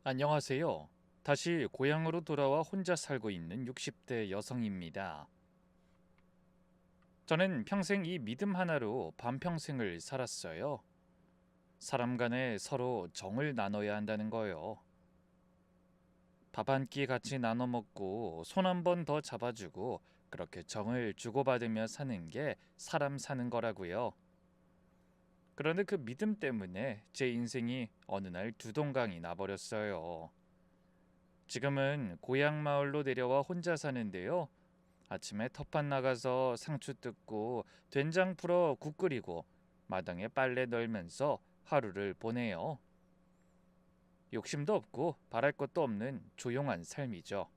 안녕하세요. 다시 고향으로 돌아와 혼자 살고 있는 60대 여성입니다. 저는 평생 이 믿음 하나로 반평생을 살았어요. 사람 간에 서로 정을 나눠야 한다는 거요. 밥 한 끼 같이 나눠 먹고 손 한 번 더 잡아주고 그렇게 정을 주고받으며 사는 게 사람 사는 거라고요. 그런데 그 믿음 때문에 제 인생이 어느 날 두동강이 나버렸어요. 지금은 고향 마을로 내려와 혼자 사는데요. 아침에 텃밭 나가서 상추 뜯고 된장 풀어 국 끓이고 마당에 빨래 널면서 하루를 보내요. 욕심도 없고 바랄 것도 없는 조용한 삶이죠.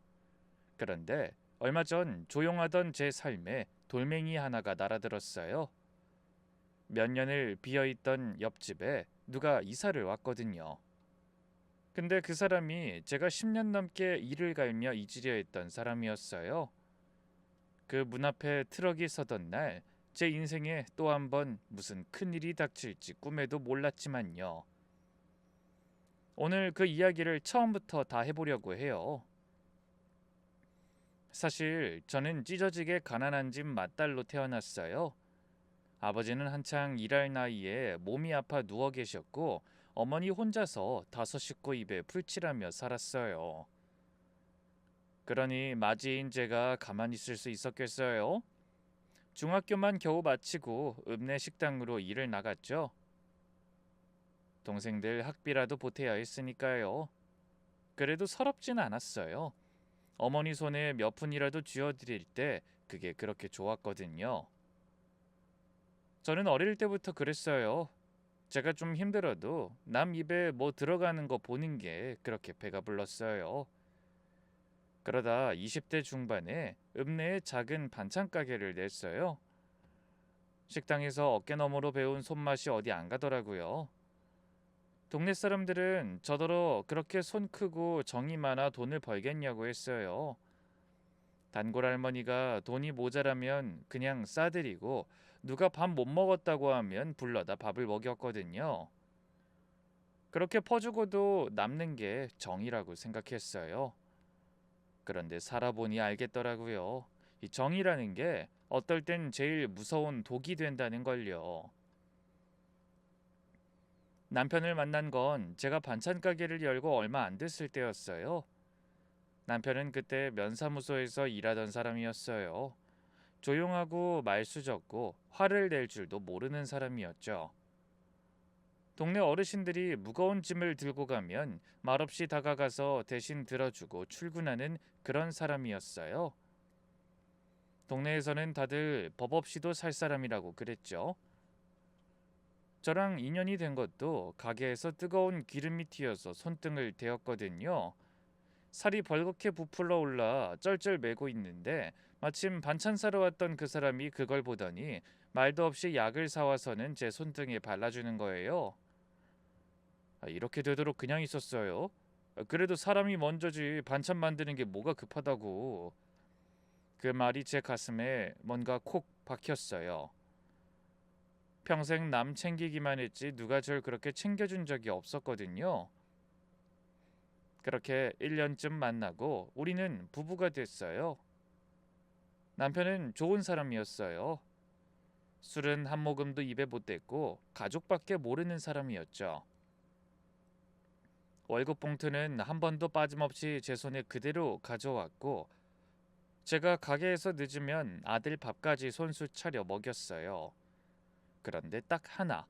그런데 얼마 전 조용하던 제 삶에 돌멩이 하나가 날아들었어요. 몇 년을 비어있던 옆집에 누가 이사를 왔거든요. 근데 그 사람이 제가 10년 넘게 이를 갈며 잊으려 했던 사람이었어요. 그 문 앞에 트럭이 서던 날 제 인생에 또 한 번 무슨 큰일이 닥칠지 꿈에도 몰랐지만요. 오늘 그 이야기를 처음부터 다 해보려고 해요. 사실 저는 찢어지게 가난한 집 맏딸로 태어났어요. 아버지는 한창 일할 나이에 몸이 아파 누워 계셨고 어머니 혼자서 다섯 식구 입에 풀칠하며 살았어요. 그러니 마지인 제가 가만히 있을 수 있었겠어요? 중학교만 겨우 마치고 읍내 식당으로 일을 나갔죠. 동생들 학비라도 보태야 했으니까요. 그래도 서럽진 않았어요. 어머니 손에 몇 푼이라도 쥐어드릴 때 그게 그렇게 좋았거든요. 저는 어릴 때부터 그랬어요. 제가 좀 힘들어도 남 입에 뭐 들어가는 거 보는 게 그렇게 배가 불렀어요. 그러다 20대 중반에 읍내에 작은 반찬 가게를 냈어요. 식당에서 어깨너머로 배운 손맛이 어디 안 가더라고요. 동네 사람들은 저더러 그렇게 손 크고 정이 많아 돈을 벌겠냐고 했어요. 단골 할머니가 돈이 모자라면 그냥 싸드리고 누가 밥 못 먹었다고 하면 불러다 밥을 먹였거든요. 그렇게 퍼주고도 남는 게 정이라고 생각했어요. 그런데 살아보니 알겠더라고요. 이 정이라는 게 어떨 땐 제일 무서운 독이 된다는 걸요. 남편을 만난 건 제가 반찬 가게를 열고 얼마 안 됐을 때였어요. 남편은 그때 면사무소에서 일하던 사람이었어요. 조용하고 말수 적고 화를 낼 줄도 모르는 사람이었죠. 동네 어르신들이 무거운 짐을 들고 가면 말없이 다가가서 대신 들어주고 출근하는 그런 사람이었어요. 동네에서는 다들 법 없이도 살 사람이라고 그랬죠. 저랑 인연이 된 것도 가게에서 뜨거운 기름이 튀어서 손등을 대었거든요. 살이 벌겋게 부풀어 올라 쩔쩔매고 있는데 마침 반찬 사러 왔던 그 사람이 그걸 보더니 말도 없이 약을 사와서는 제 손등에 발라주는 거예요. 이렇게 되도록 그냥 있었어요. 그래도 사람이 먼저지 반찬 만드는 게 뭐가 급하다고. 그 말이 제 가슴에 뭔가 콕 박혔어요. 평생 남 챙기기만 했지 누가 절 그렇게 챙겨준 적이 없었거든요. 그렇게 1년쯤 만나고 우리는 부부가 됐어요. 남편은 좋은 사람이었어요. 술은 한 모금도 입에 못 댔고 가족밖에 모르는 사람이었죠. 월급 봉투는 한 번도 빠짐없이 제 손에 그대로 가져왔고 제가 가게에서 늦으면 아들 밥까지 손수 차려 먹였어요. 그런데 딱 하나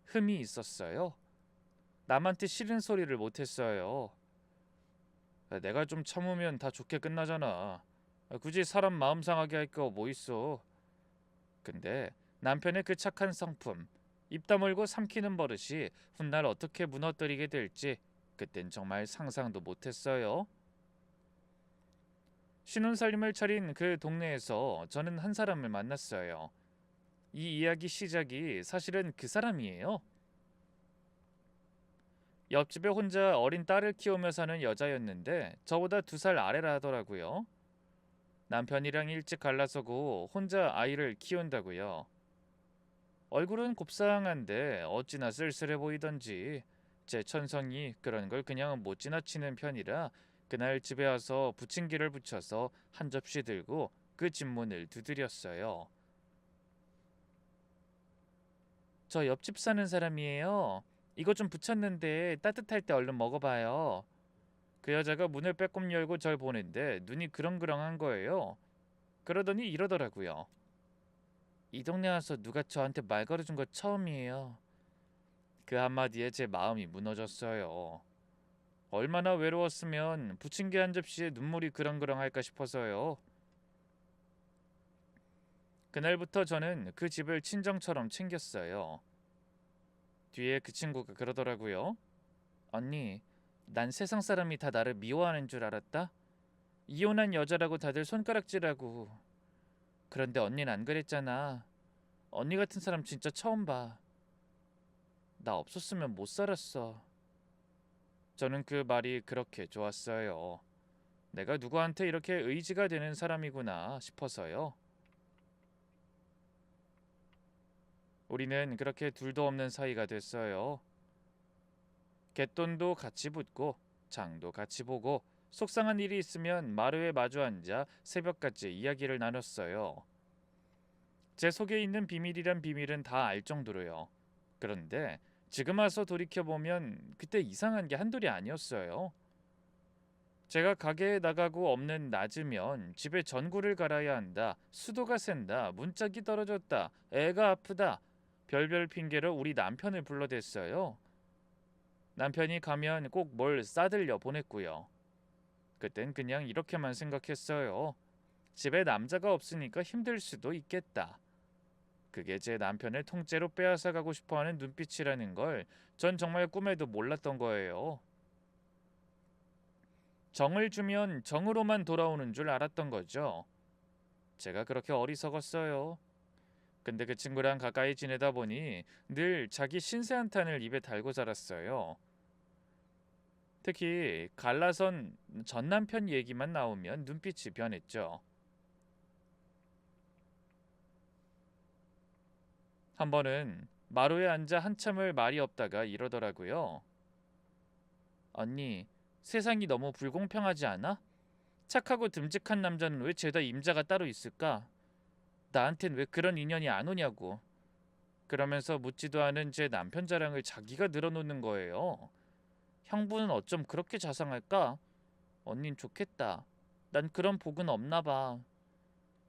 흠이 있었어요. 남한테 싫은 소리를 못했어요. 내가 좀 참으면 다 좋게 끝나잖아. 굳이 사람 마음 상하게 할 거 뭐 있어. 근데 남편의 그 착한 성품, 입 다물고 삼키는 버릇이 훗날 어떻게 무너뜨리게 될지 그땐 정말 상상도 못했어요. 신혼살림을 차린 그 동네에서 저는 한 사람을 만났어요. 이 이야기 시작이 사실은 그 사람이에요. 옆집에 혼자 어린 딸을 키우며 사는 여자였는데 저보다 2살 아래라 하더라고요. 남편이랑 일찍 갈라서고 혼자 아이를 키운다고요. 얼굴은 곱상한데 어찌나 쓸쓸해 보이던지 제 천성이 그런 걸 그냥 못 지나치는 편이라 그날 집에 와서 부침개를 부쳐서 한 접시 들고 그 집문을 두드렸어요. 저 옆집 사는 사람이에요. 이거 좀 부쳤는데 따뜻할 때 얼른 먹어봐요. 그 여자가 문을 빼꼼 열고 절 보는데 눈이 그렁그렁한 거예요. 그러더니 이러더라고요. 이 동네 와서 누가 저한테 말 걸어준 거 처음이에요. 그 한마디에 제 마음이 무너졌어요. 얼마나 외로웠으면 부침개 한 접시에 눈물이 그렁그렁할까 싶어서요. 그날부터 저는 그 집을 친정처럼 챙겼어요. 뒤에 그 친구가 그러더라고요. 언니, 난 세상 사람이 다 나를 미워하는 줄 알았다. 이혼한 여자라고 다들 손가락질하고. 그런데 언니는 안 그랬잖아. 언니 같은 사람 진짜 처음 봐. 나 없었으면 못 살았어. 저는 그 말이 그렇게 좋았어요. 내가 누구한테 이렇게 의지가 되는 사람이구나 싶어서요. 우리는 그렇게 둘도 없는 사이가 됐어요. 갯돈도 같이 붓고 장도 같이 보고 속상한 일이 있으면 마루에 마주 앉아 새벽까지 이야기를 나눴어요. 제 속에 있는 비밀이란 비밀은 다 알 정도로요. 그런데 지금 와서 돌이켜보면 그때 이상한 게 한둘이 아니었어요. 제가 가게에 나가고 없는 낮이면 집에 전구를 갈아야 한다, 수도가 샌다, 문짝이 떨어졌다, 애가 아프다, 별별 핑계로 우리 남편을 불러댔어요. 남편이 가면 꼭 뭘 싸들려 보냈고요. 그땐 그냥 이렇게만 생각했어요. 집에 남자가 없으니까 힘들 수도 있겠다. 그게 제 남편을 통째로 빼앗아 가고 싶어하는 눈빛이라는 걸 전 정말 꿈에도 몰랐던 거예요. 정을 주면 정으로만 돌아오는 줄 알았던 거죠. 제가 그렇게 어리석었어요. 근데 그 친구랑 가까이 지내다 보니 늘 자기 신세 한탄을 입에 달고 자랐어요. 특히 갈라선 전 남편 얘기만 나오면 눈빛이 변했죠. 한 번은 마루에 앉아 한참을 말이 없다가 이러더라고요. 언니, 세상이 너무 불공평하지 않아? 착하고 듬직한 남자는 왜 죄다 임자가 따로 있을까? 나한텐 왜 그런 인연이 안 오냐고. 그러면서 묻지도 않은 제 남편 자랑을 자기가 늘어놓는 거예요. 형부는 어쩜 그렇게 자상할까? 언닌 좋겠다. 난 그런 복은 없나 봐.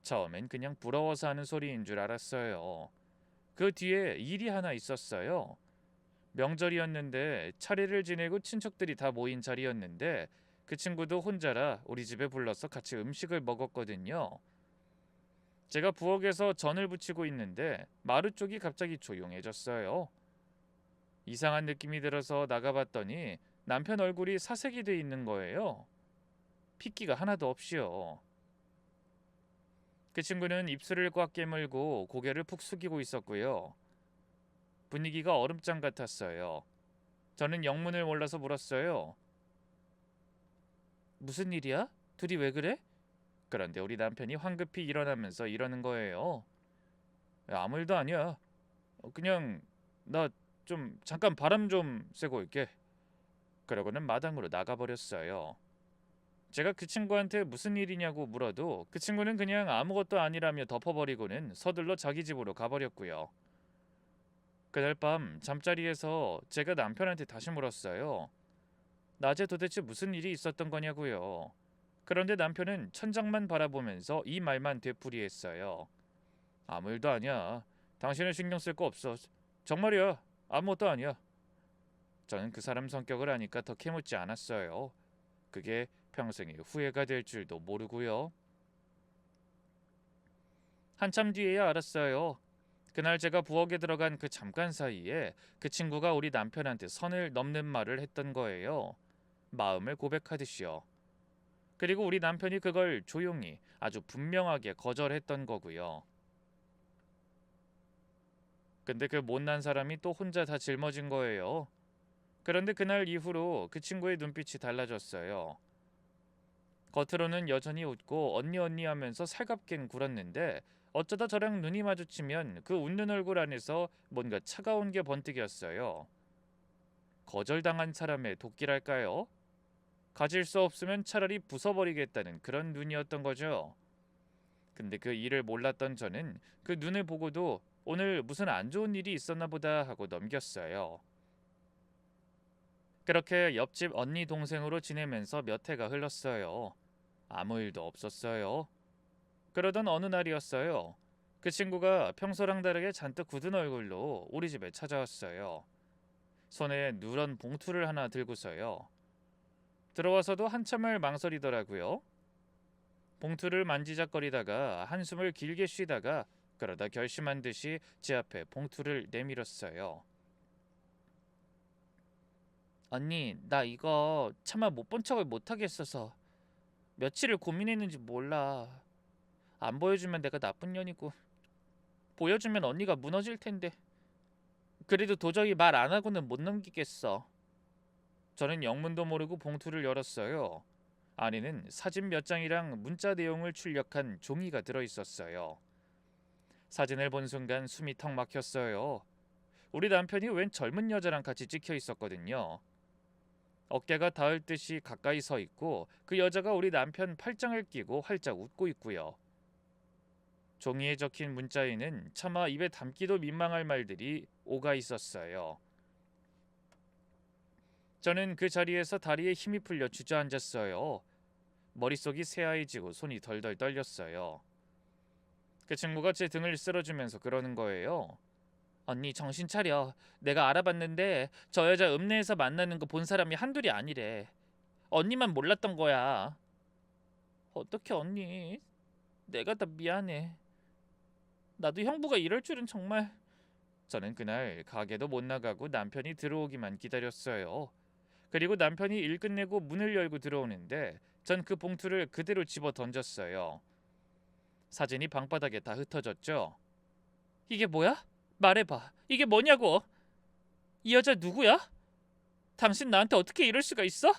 처음엔 그냥 부러워서 하는 소리인 줄 알았어요. 그 뒤에 일이 하나 있었어요. 명절이었는데 차례를 지내고 친척들이 다 모인 자리였는데 그 친구도 혼자라 우리 집에 불러서 같이 음식을 먹었거든요. 제가 부엌에서 전을 부치고 있는데 마루 쪽이 갑자기 조용해졌어요. 이상한 느낌이 들어서 나가봤더니 남편 얼굴이 사색이 돼 있는 거예요. 핏기가 하나도 없이요. 그 친구는 입술을 꽉 깨물고 고개를 푹 숙이고 있었고요. 분위기가 얼음장 같았어요. 저는 영문을 몰라서 물었어요. 무슨 일이야? 둘이 왜 그래? 그런데 우리 남편이 황급히 일어나면서 이러는 거예요. 야, 아무 일도 아니야. 그냥 나 좀 잠깐 바람 좀 쐬고 올게. 그러고는 마당으로 나가버렸어요. 제가 그 친구한테 무슨 일이냐고 물어도 그 친구는 그냥 아무것도 아니라며 덮어버리고는 서둘러 자기 집으로 가버렸고요. 그날 밤 잠자리에서 제가 남편한테 다시 물었어요. 낮에 도대체 무슨 일이 있었던 거냐고요. 그런데 남편은 천장만 바라보면서 이 말만 되풀이했어요. 아무 일도 아니야. 당신은 신경 쓸 거 없어. 정말이야. 아무것도 아니야. 저는 그 사람 성격을 아니까 더 캐묻지 않았어요. 그게 평생의 후회가 될 줄도 모르고요. 한참 뒤에야 알았어요. 그날 제가 부엌에 들어간 그 잠깐 사이에 그 친구가 우리 남편한테 선을 넘는 말을 했던 거예요. 마음을 고백하듯이요. 그리고 우리 남편이 그걸 조용히 아주 분명하게 거절했던 거고요. 근데 그 못난 사람이 또 혼자 다 짊어진 거예요. 그런데 그날 이후로 그 친구의 눈빛이 달라졌어요. 겉으로는 여전히 웃고 언니 언니 하면서 살갑게 굴었는데 어쩌다 저랑 눈이 마주치면 그 웃는 얼굴 안에서 뭔가 차가운 게 번뜩였어요. 거절당한 사람의 도끼랄까요? 가질 수 없으면 차라리 부숴버리겠다는 그런 눈이었던 거죠. 근데 그 일을 몰랐던 저는 그 눈을 보고도 오늘 무슨 안 좋은 일이 있었나 보다 하고 넘겼어요. 그렇게 옆집 언니 동생으로 지내면서 몇 해가 흘렀어요. 아무 일도 없었어요. 그러던 어느 날이었어요. 그 친구가 평소랑 다르게 잔뜩 굳은 얼굴로 우리 집에 찾아왔어요. 손에 누런 봉투를 하나 들고서요. 들어와서도 한참을 망설이더라고요. 봉투를 만지작거리다가 한숨을 길게 쉬다가 그러다 결심한 듯이 제 앞에 봉투를 내밀었어요. 언니, 나 이거 차마 못 본 척을 못하겠어서 며칠을 고민했는지 몰라. 안 보여주면 내가 나쁜 년이고 보여주면 언니가 무너질 텐데 그래도 도저히 말 안 하고는 못 넘기겠어. 저는 영문도 모르고 봉투를 열었어요. 안에는 사진 몇 장이랑 문자 내용을 출력한 종이가 들어있었어요. 사진을 본 순간 숨이 턱 막혔어요. 우리 남편이 웬 젊은 여자랑 같이 찍혀 있었거든요. 어깨가 닿을 듯이 가까이 서 있고 그 여자가 우리 남편 팔짱을 끼고 활짝 웃고 있고요. 종이에 적힌 문자에는 차마 입에 담기도 민망할 말들이 오가 있었어요. 저는 그 자리에서 다리에 힘이 풀려 주저앉았어요. 머릿속이 새하얘지고 손이 덜덜 떨렸어요. 그 친구가 제 등을 쓸어주면서 그러는 거예요. 언니 정신 차려. 내가 알아봤는데 저 여자 읍내에서 만나는 거 본 사람이 한둘이 아니래. 언니만 몰랐던 거야. 어떡해 언니. 내가 다 미안해. 나도 형부가 이럴 줄은 정말. 저는 그날 가게도 못 나가고 남편이 들어오기만 기다렸어요. 그리고 남편이 일 끝내고 문을 열고 들어오는데 전 그 봉투를 그대로 집어 던졌어요. 사진이 방바닥에 다 흩어졌죠. 이게 뭐야? 말해봐. 이게 뭐냐고? 이 여자 누구야? 당신 나한테 어떻게 이럴 수가 있어?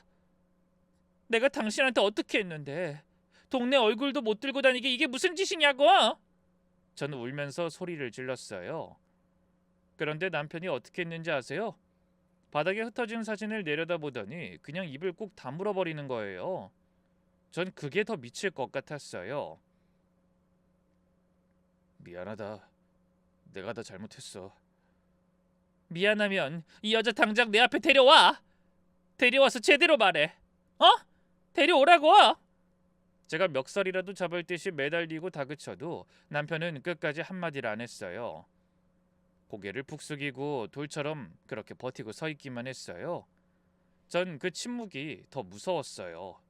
내가 당신한테 어떻게 했는데? 동네 얼굴도 못 들고 다니게 이게 무슨 짓이냐고? 저는 울면서 소리를 질렀어요. 그런데 남편이 어떻게 했는지 아세요? 바닥에 흩어진 사진을 내려다보더니 그냥 입을 꾹 다물어 버리는 거예요. 전 그게 더 미칠 것 같았어요. 미안하다. 내가 다 잘못했어. 미안하면 이 여자 당장 내 앞에 데려와. 데려와서 제대로 말해. 어? 데려오라고. 제가 멱살이라도 잡을 듯이 매달리고 다그쳐도 남편은 끝까지 한마디를 안 했어요. 고개를 푹 숙이고 돌처럼 그렇게 버티고 서 있기만 했어요. 전 그 침묵이 더 무서웠어요.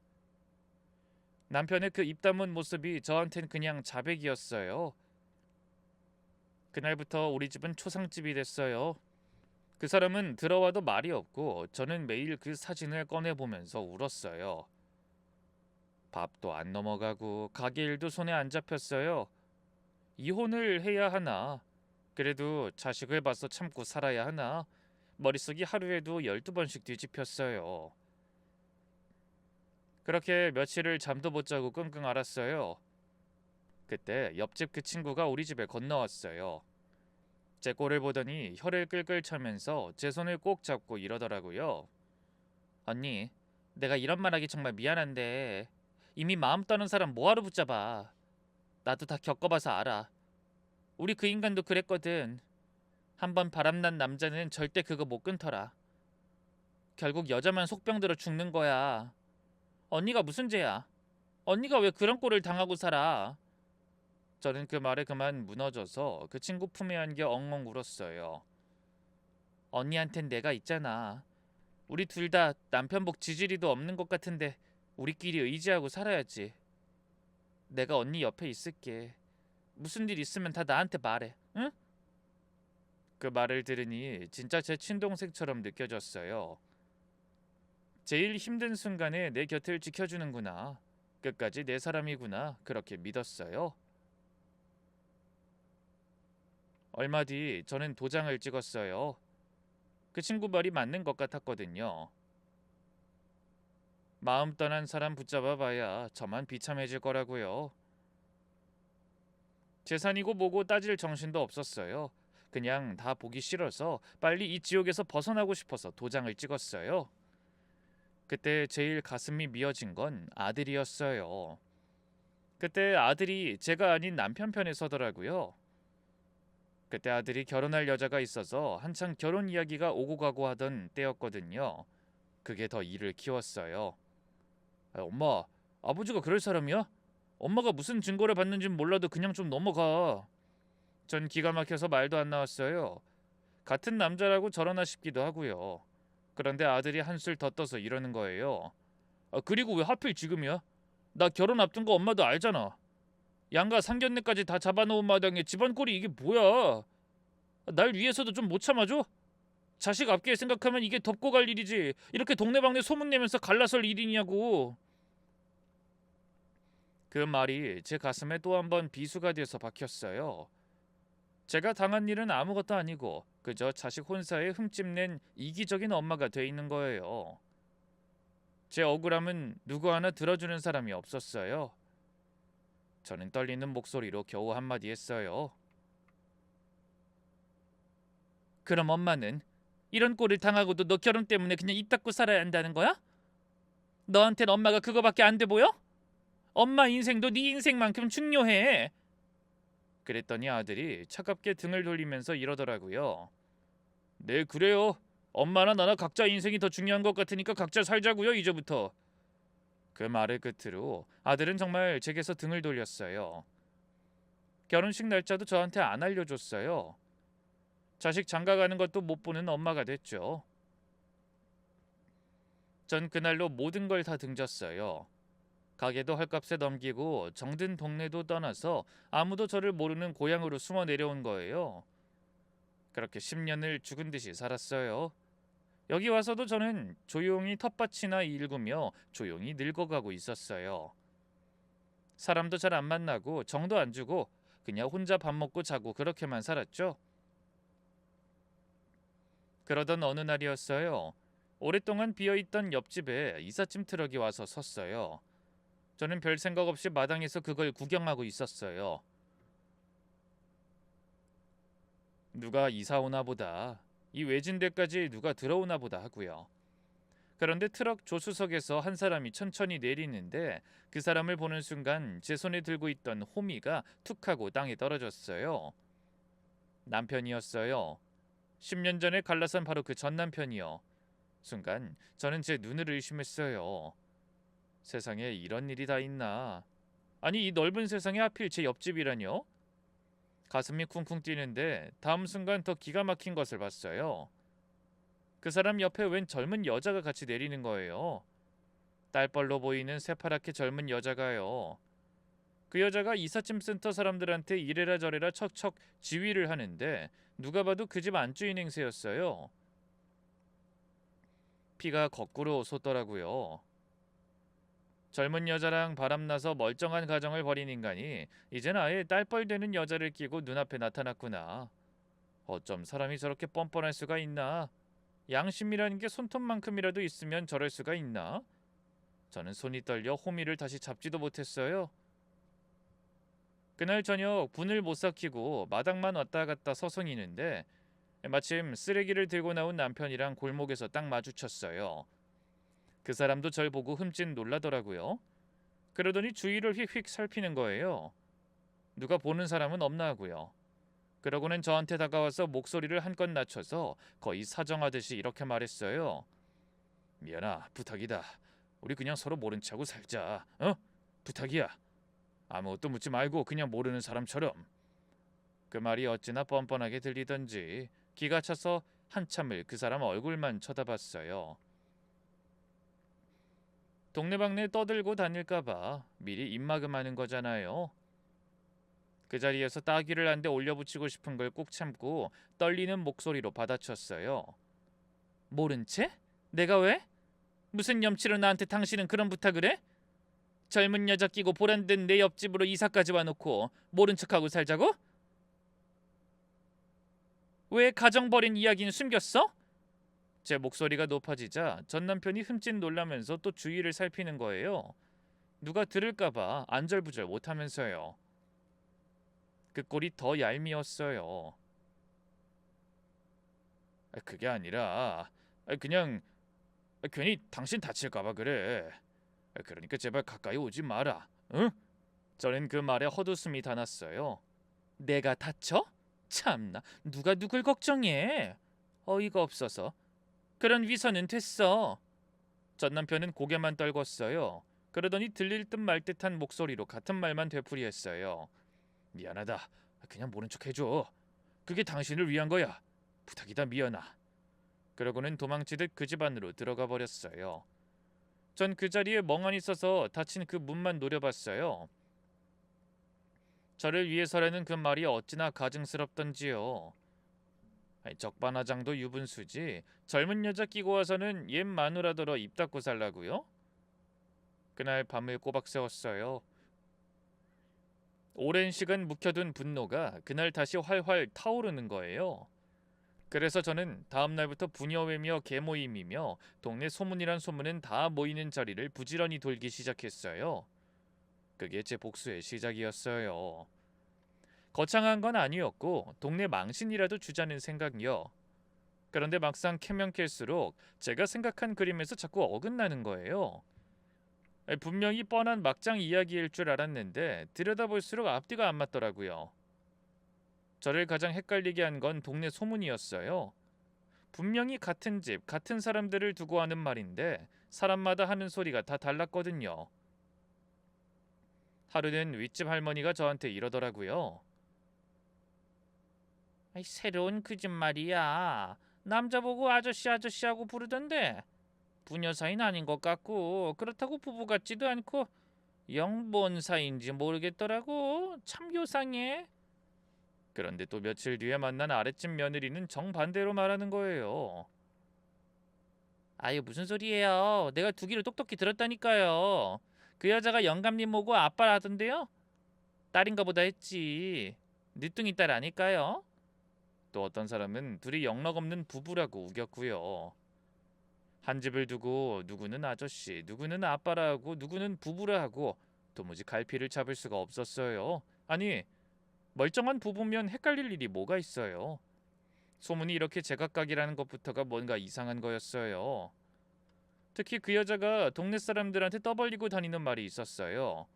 남편의 그 입 다문 모습이 저한텐 그냥 자백이었어요. 그날부터 우리 집은 초상집이 됐어요. 그 사람은 들어와도 말이 없고 저는 매일 그 사진을 꺼내보면서 울었어요. 밥도 안 넘어가고 가게 일도 손에 안 잡혔어요. 이혼을 해야 하나? 그래도 자식을 봐서 참고 살아야 하나? 머릿속이 하루에도 12번씩 뒤집혔어요. 그렇게 며칠을 잠도 못 자고 끙끙 앓았어요. 그때 옆집 그 친구가 우리 집에 건너왔어요. 제 꼴을 보더니 혀를 끌끌 차면서 제 손을 꼭 잡고 이러더라고요. 언니, 내가 이런 말하기 정말 미안한데 이미 마음 떠는 사람 뭐하러 붙잡아. 나도 다 겪어봐서 알아. 우리 그 인간도 그랬거든. 한번 바람난 남자는 절대 그거 못 끊더라. 결국 여자만 속병 들어 죽는 거야. 언니가 무슨 죄야? 언니가 왜 그런 꼴을 당하고 살아? 저는 그 말에 그만 무너져서 그 친구 품에 안겨 엉엉 울었어요. 언니한텐 내가 있잖아. 우리 둘 다 남편 복 지지리도 없는 것 같은데 우리끼리 의지하고 살아야지. 내가 언니 옆에 있을게. 무슨 일 있으면 다 나한테 말해. 응? 그 말을 들으니 진짜 제 친동생처럼 느껴졌어요. 제일 힘든 순간에 내 곁을 지켜주는구나. 끝까지 내 사람이구나. 그렇게 믿었어요. 얼마 뒤 저는 도장을 찍었어요. 그 친구 말이 맞는 것 같았거든요. 마음 떠난 사람 붙잡아봐야 저만 비참해질 거라고요. 재산이고 뭐고 따질 정신도 없었어요. 그냥 다 보기 싫어서 빨리 이 지옥에서 벗어나고 싶어서 도장을 찍었어요. 그때 제일 가슴이 미어진 건 아들이었어요. 그때 아들이 제가 아닌 남편 편에 서더라고요. 그때 아들이 결혼할 여자가 있어서 한창 결혼 이야기가 오고 가고 하던 때였거든요. 그게 더 일을 키웠어요. 엄마, 아버지가 그럴 사람이야? 엄마가 무슨 증거를 받는진 몰라도 그냥 좀 넘어가. 전 기가 막혀서 말도 안 나왔어요. 같은 남자라고 저러나 싶기도 하고요. 그런데 아들이 한술 더 떠서 이러는 거예요. 그리고 왜 하필 지금이야? 나 결혼 앞둔 거 엄마도 알잖아. 양가 상견례까지 다 잡아놓은 마당에 집안 꼴이 이게 뭐야? 날 위해서도 좀 못 참아줘? 자식 앞길 생각하면 이게 덮고 갈 일이지. 이렇게 동네방네 소문내면서 갈라설 일이냐고. 그 말이 제 가슴에 또 한 번 비수가 돼서 박혔어요. 제가 당한 일은 아무것도 아니고 그저 자식 혼사에 흠집낸 이기적인 엄마가 돼 있는 거예요. 제 억울함은 누구 하나 들어주는 사람이 없었어요. 저는 떨리는 목소리로 겨우 한마디 했어요. 그럼 엄마는 이런 꼴을 당하고도 너 결혼 때문에 그냥 입 닫고 살아야 한다는 거야? 너한텐 엄마가 그거밖에 안 돼 보여? 엄마 인생도 네 인생만큼 중요해. 그랬더니 아들이 차갑게 등을 돌리면서 이러더라고요. 네, 그래요. 엄마나 나나 각자 인생이 더 중요한 것 같으니까 각자 살자고요, 이제부터. 그 말을 끝으로 아들은 정말 제게서 등을 돌렸어요. 결혼식 날짜도 저한테 안 알려줬어요. 자식 장가가는 것도 못 보는 엄마가 됐죠. 전 그날로 모든 걸 다 등졌어요. 가게도 헐값에 넘기고 정든 동네도 떠나서 아무도 저를 모르는 고향으로 숨어 내려온 거예요. 그렇게 10년을 죽은 듯이 살았어요. 여기 와서도 저는 조용히 텃밭이나 일구며 조용히 늙어가고 있었어요. 사람도 잘 안 만나고 정도 안 주고 그냥 혼자 밥 먹고 자고 그렇게만 살았죠. 그러던 어느 날이었어요. 오랫동안 비어있던 옆집에 이삿짐 트럭이 와서 섰어요. 저는 별 생각 없이 마당에서 그걸 구경하고 있었어요. 누가 이사 오나 보다. 이 외진 데까지 누가 들어오나 보다 하고요. 그런데 트럭 조수석에서 한 사람이 천천히 내리는데 그 사람을 보는 순간 제 손에 들고 있던 호미가 툭 하고 땅에 떨어졌어요. 남편이었어요. 10년 전에 갈라선 바로 그 전 남편이요. 순간 저는 제 눈을 의심했어요. 세상에 이런 일이 다 있나. 아니 이 넓은 세상에 하필 제 옆집이라뇨? 가슴이 쿵쿵 뛰는데 다음 순간 더 기가 막힌 것을 봤어요. 그 사람 옆에 웬 젊은 여자가 같이 내리는 거예요. 딸뻘로 보이는 새파랗게 젊은 여자가요. 그 여자가 이삿짐 센터 사람들한테 이래라 저래라 척척 지휘를 하는데 누가 봐도 그 집 안주인 행세였어요. 피가 거꾸로 솟더라고요. 젊은 여자랑 바람나서 멀쩡한 가정을 벌인 인간이 이젠 아예 딸뻘 되는 여자를 끼고 눈앞에 나타났구나. 어쩜 사람이 저렇게 뻔뻔할 수가 있나? 양심이라는 게 손톱만큼이라도 있으면 저럴 수가 있나? 저는 손이 떨려 호미를 다시 잡지도 못했어요. 그날 저녁 분을 못 삭히고 마당만 왔다 갔다 서성이는데 마침 쓰레기를 들고 나온 남편이랑 골목에서 딱 마주쳤어요. 그 사람도 절 보고 흠칫 놀라더라고요. 그러더니 주위를 휙휙 살피는 거예요. 누가 보는 사람은 없나 하고요. 그러고는 저한테 다가와서 목소리를 한껏 낮춰서 거의 사정하듯이 이렇게 말했어요. 미안아, 부탁이다. 우리 그냥 서로 모른 척하고 살자. 어? 부탁이야. 아무것도 묻지 말고 그냥 모르는 사람처럼. 그 말이 어찌나 뻔뻔하게 들리던지 기가 차서 한참을 그 사람 얼굴만 쳐다봤어요. 동네방네 떠들고 다닐까봐 미리 입막음하는 거잖아요. 그 자리에서 따귀를 한 대 올려붙이고 싶은 걸 꾹 참고 떨리는 목소리로 받아쳤어요. 모른 채? 내가 왜? 무슨 염치로 나한테 당신은 그런 부탁을 해? 젊은 여자 끼고 보란된 내 옆집으로 이사까지 와놓고 모른 척하고 살자고? 왜 가정 버린 이야기는 숨겼어? 제 목소리가 높아지자 전 남편이 흠칫 놀라면서 또 주위를 살피는 거예요. 누가 들을까봐 안절부절 못하면서요. 그 꼴이 더 얄미웠어요. 그게 아니라 그냥 괜히 당신 다칠까 봐 그래. 그러니까 제발 가까이 오지 마라. 응? 저는 그 말에 헛웃음이 다 났어요. 내가 다쳐? 참나, 누가 누굴 걱정해? 어이가 없어서. 그런 위선은 됐어. 전 남편은 고개만 떨궜어요. 그러더니 들릴 듯 말 듯한 목소리로 같은 말만 되풀이했어요. 미안하다. 그냥 모른 척 해줘. 그게 당신을 위한 거야. 부탁이다 미연아. 그러고는 도망치듯 그 집 안으로 들어가 버렸어요. 전 그 자리에 멍하니 서서 닫힌 그 문만 노려봤어요. 저를 위해서라는 그 말이 어찌나 가증스럽던지요. 적반하장도 유분수지 젊은 여자 끼고 와서는 옛 마누라더러 입 닫고 살라고요? 그날 밤을 꼬박 새웠어요. 오랜 시간 묵혀둔 분노가 그날 다시 활활 타오르는 거예요. 그래서 저는 다음 날부터 부녀회며 계모임이며 동네 소문이란 소문은 다 모이는 자리를 부지런히 돌기 시작했어요. 그게 제 복수의 시작이었어요. 거창한 건 아니었고 동네 망신이라도 주자는 생각이요. 그런데 막상 캐면 캘수록 제가 생각한 그림에서 자꾸 어긋나는 거예요. 분명히 뻔한 막장 이야기일 줄 알았는데 들여다볼수록 앞뒤가 안 맞더라고요. 저를 가장 헷갈리게 한 건 동네 소문이었어요. 분명히 같은 집, 같은 사람들을 두고 하는 말인데 사람마다 하는 소리가 다 달랐거든요. 하루는 윗집 할머니가 저한테 이러더라고요. 새로운 그 집 말이야. 남자 보고 아저씨 아저씨하고 부르던데 부녀 사이는 아닌 것 같고 그렇다고 부부 같지도 않고 영 뭔 사이인지 모르겠더라고. 참 요상해. 그런데 또 며칠 뒤에 만난 아랫집 며느리는 정반대로 말하는 거예요. 아유 무슨 소리예요. 내가 두 귀로 똑똑히 들었다니까요. 그 여자가 영감님 오고 아빠라 하던데요. 딸인가 보다 했지. 늦둥이 딸 아닐까요? 또 어떤 사람은 둘이 영락없는 부부라고 우겼고요. 한 집을 두고 누구는 아저씨, 누구는 아빠라 하고 누구는 부부라 하고 도무지 갈피를 잡을 수가 없었어요. 아니 멀쩡한 부부면 헷갈릴 일이 뭐가 있어요. 소문이 이렇게 제각각이라는 것부터가 뭔가 이상한 거였어요. 특히 그 여자가 동네 사람들한테 떠벌리고 다니는 말이 있었어요.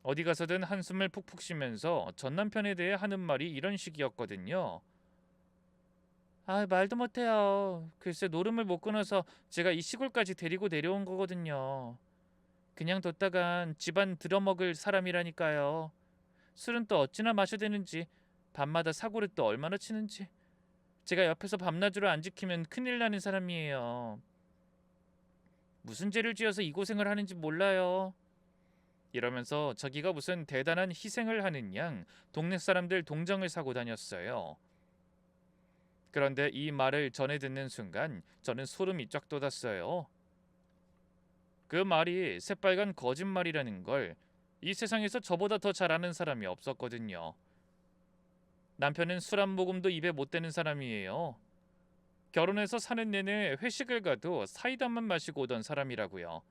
어디 가서든 한숨을 푹푹 쉬면서 전 남편에 대해 하는 말이 이런 식이었거든요. 아, 말도 못해요. 글쎄 노름을 못 끊어서 제가 이 시골까지 데리고 내려온 거거든요. 그냥 뒀다간 집안 들어먹을 사람이라니까요. 술은 또 어찌나 마셔대는지 밤마다 사고를 또 얼마나 치는지 제가 옆에서 밤낮으로 안 지키면 큰일 나는 사람이에요. 무슨 죄를 지어서 이 고생을 하는지 몰라요. 이러면서 자기가 무슨 대단한 희생을 하는 양 동네 사람들 동정을 사고 다녔어요. 그런데 이 말을 전해 듣는 순간 저는 소름이 쫙 돋았어요. 그 말이 새빨간 거짓말이라는 걸 이 세상에서 저보다 더 잘 아는 사람이 없었거든요. 남편은 술 한 모금도 입에 못 대는 사람이에요. 결혼해서 사는 내내 회식을 가도 사이다만 마시고 오던 사람이라고요.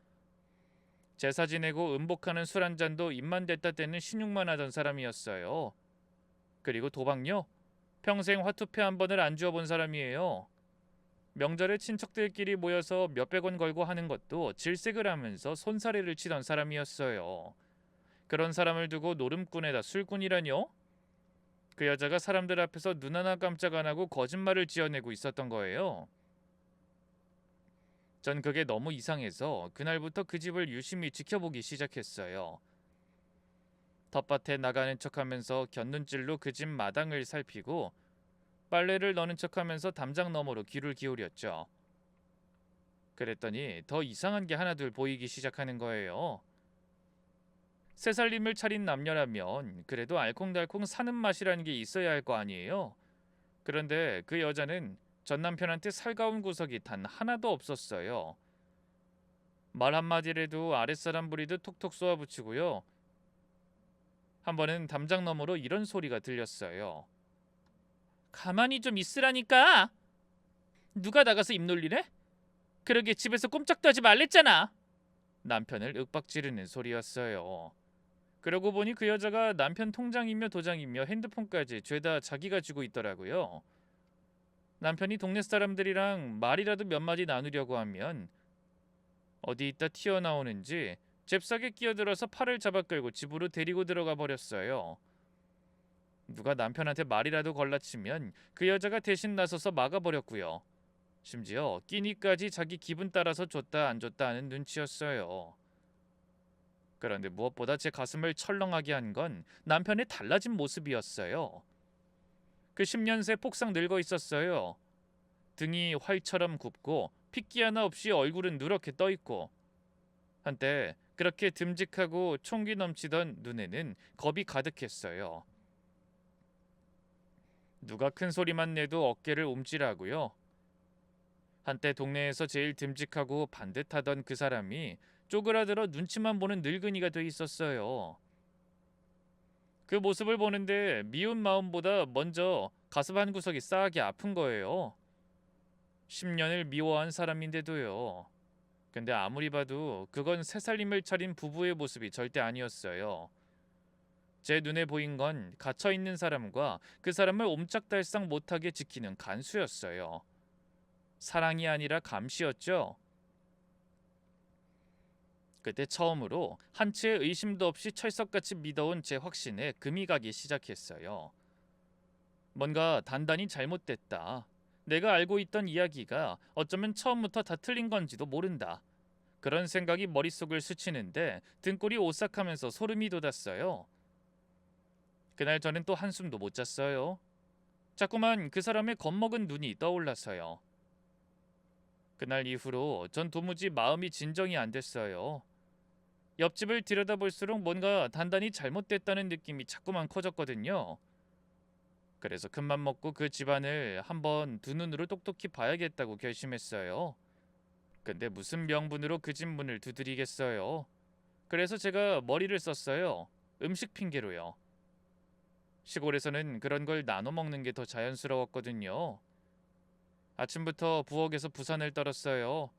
제사 지내고 음복하는 술 한 잔도 입만 댔다 떼는 신용만 하던 사람이었어요. 그리고 도박요? 평생 화투패 한 번을 안 주워본 사람이에요. 명절에 친척들끼리 모여서 몇백 원 걸고 하는 것도 질색을 하면서 손사래를 치던 사람이었어요. 그런 사람을 두고 노름꾼에다 술꾼이라뇨? 그 여자가 사람들 앞에서 눈 하나 깜짝 안 하고 거짓말을 지어내고 있었던 거예요. 전 그게 너무 이상해서 그날부터 그 집을 유심히 지켜보기 시작했어요. 텃밭에 나가는 척하면서 곁눈질로 그 집 마당을 살피고 빨래를 넣는 척하면서 담장 너머로 귀를 기울였죠. 그랬더니 더 이상한 게 하나둘 보이기 시작하는 거예요. 새살림을 차린 남녀라면 그래도 알콩달콩 사는 맛이라는 게 있어야 할 거 아니에요. 그런데 그 여자는 전 남편한테 살가운 구석이 단 하나도 없었어요. 말 한마디라도 아랫사람 부리듯 톡톡 쏘아붙이고요. 한 번은 담장 너머로 이런 소리가 들렸어요. 가만히 좀 있으라니까. 누가 나가서 입 놀리래? 그러게 집에서 꼼짝도 하지 말랬잖아. 남편을 윽박지르는 소리였어요. 그러고 보니 그 여자가 남편 통장이며 도장이며 핸드폰까지 죄다 자기가 쥐고 있더라고요. 남편이 동네 사람들이랑 말이라도 몇 마디 나누려고 하면 어디 있다 튀어나오는지 잽싸게 끼어들어서 팔을 잡아 끌고 집으로 데리고 들어가 버렸어요. 누가 남편한테 말이라도 걸라치면 그 여자가 대신 나서서 막아버렸고요. 심지어 끼니까지 자기 기분 따라서 줬다 안 줬다 하는 눈치였어요. 그런데 무엇보다 제 가슴을 철렁하게 한 건 남편의 달라진 모습이었어요. 그 10년 새 폭삭 늙어 있었어요. 등이 활처럼 굽고 핏기 하나 없이 얼굴은 누렇게 떠 있고, 한때 그렇게 듬직하고 총기 넘치던 눈에는 겁이 가득했어요. 누가 큰 소리만 내도 어깨를 움찔하고요. 한때 동네에서 제일 듬직하고 반듯하던 그 사람이 쪼그라들어 눈치만 보는 늙은이가 돼 있었어요. 그 모습을 보는데 미운 마음보다 먼저 가슴 한 구석이 싸하게 아픈 거예요. 10년을 미워한 사람인데도요. 근데 아무리 봐도 그건 새살림을 차린 부부의 모습이 절대 아니었어요. 제 눈에 보인 건 갇혀있는 사람과 그 사람을 옴짝달싹 못하게 지키는 간수였어요. 사랑이 아니라 감시였죠. 그때 처음으로 한치의 의심도 없이 철석같이 믿어온 제 확신에 금이 가기 시작했어요. 뭔가 단단히 잘못됐다. 내가 알고 있던 이야기가 어쩌면 처음부터 다 틀린 건지도 모른다. 그런 생각이 머릿속을 스치는데 등골이 오싹하면서 소름이 돋았어요. 그날 저는 또 한숨도 못 잤어요. 자꾸만 그 사람의 겁먹은 눈이 떠올라서요. 그날 이후로 전 도무지 마음이 진정이 안 됐어요. 옆집을 들여다볼수록 뭔가 단단히 잘못됐다는 느낌이 자꾸만 커졌거든요. 그래서 큰맘 먹고 그 집안을 한번 두 눈으로 똑똑히 봐야겠다고 결심했어요. 근데 무슨 명분으로 그 집 문을 두드리겠어요. 그래서 제가 머리를 썼어요. 음식 핑계로요. 시골에서는 그런 걸 나눠 먹는 게 더 자연스러웠거든요. 아침부터 부엌에서 부산을 떨었어요.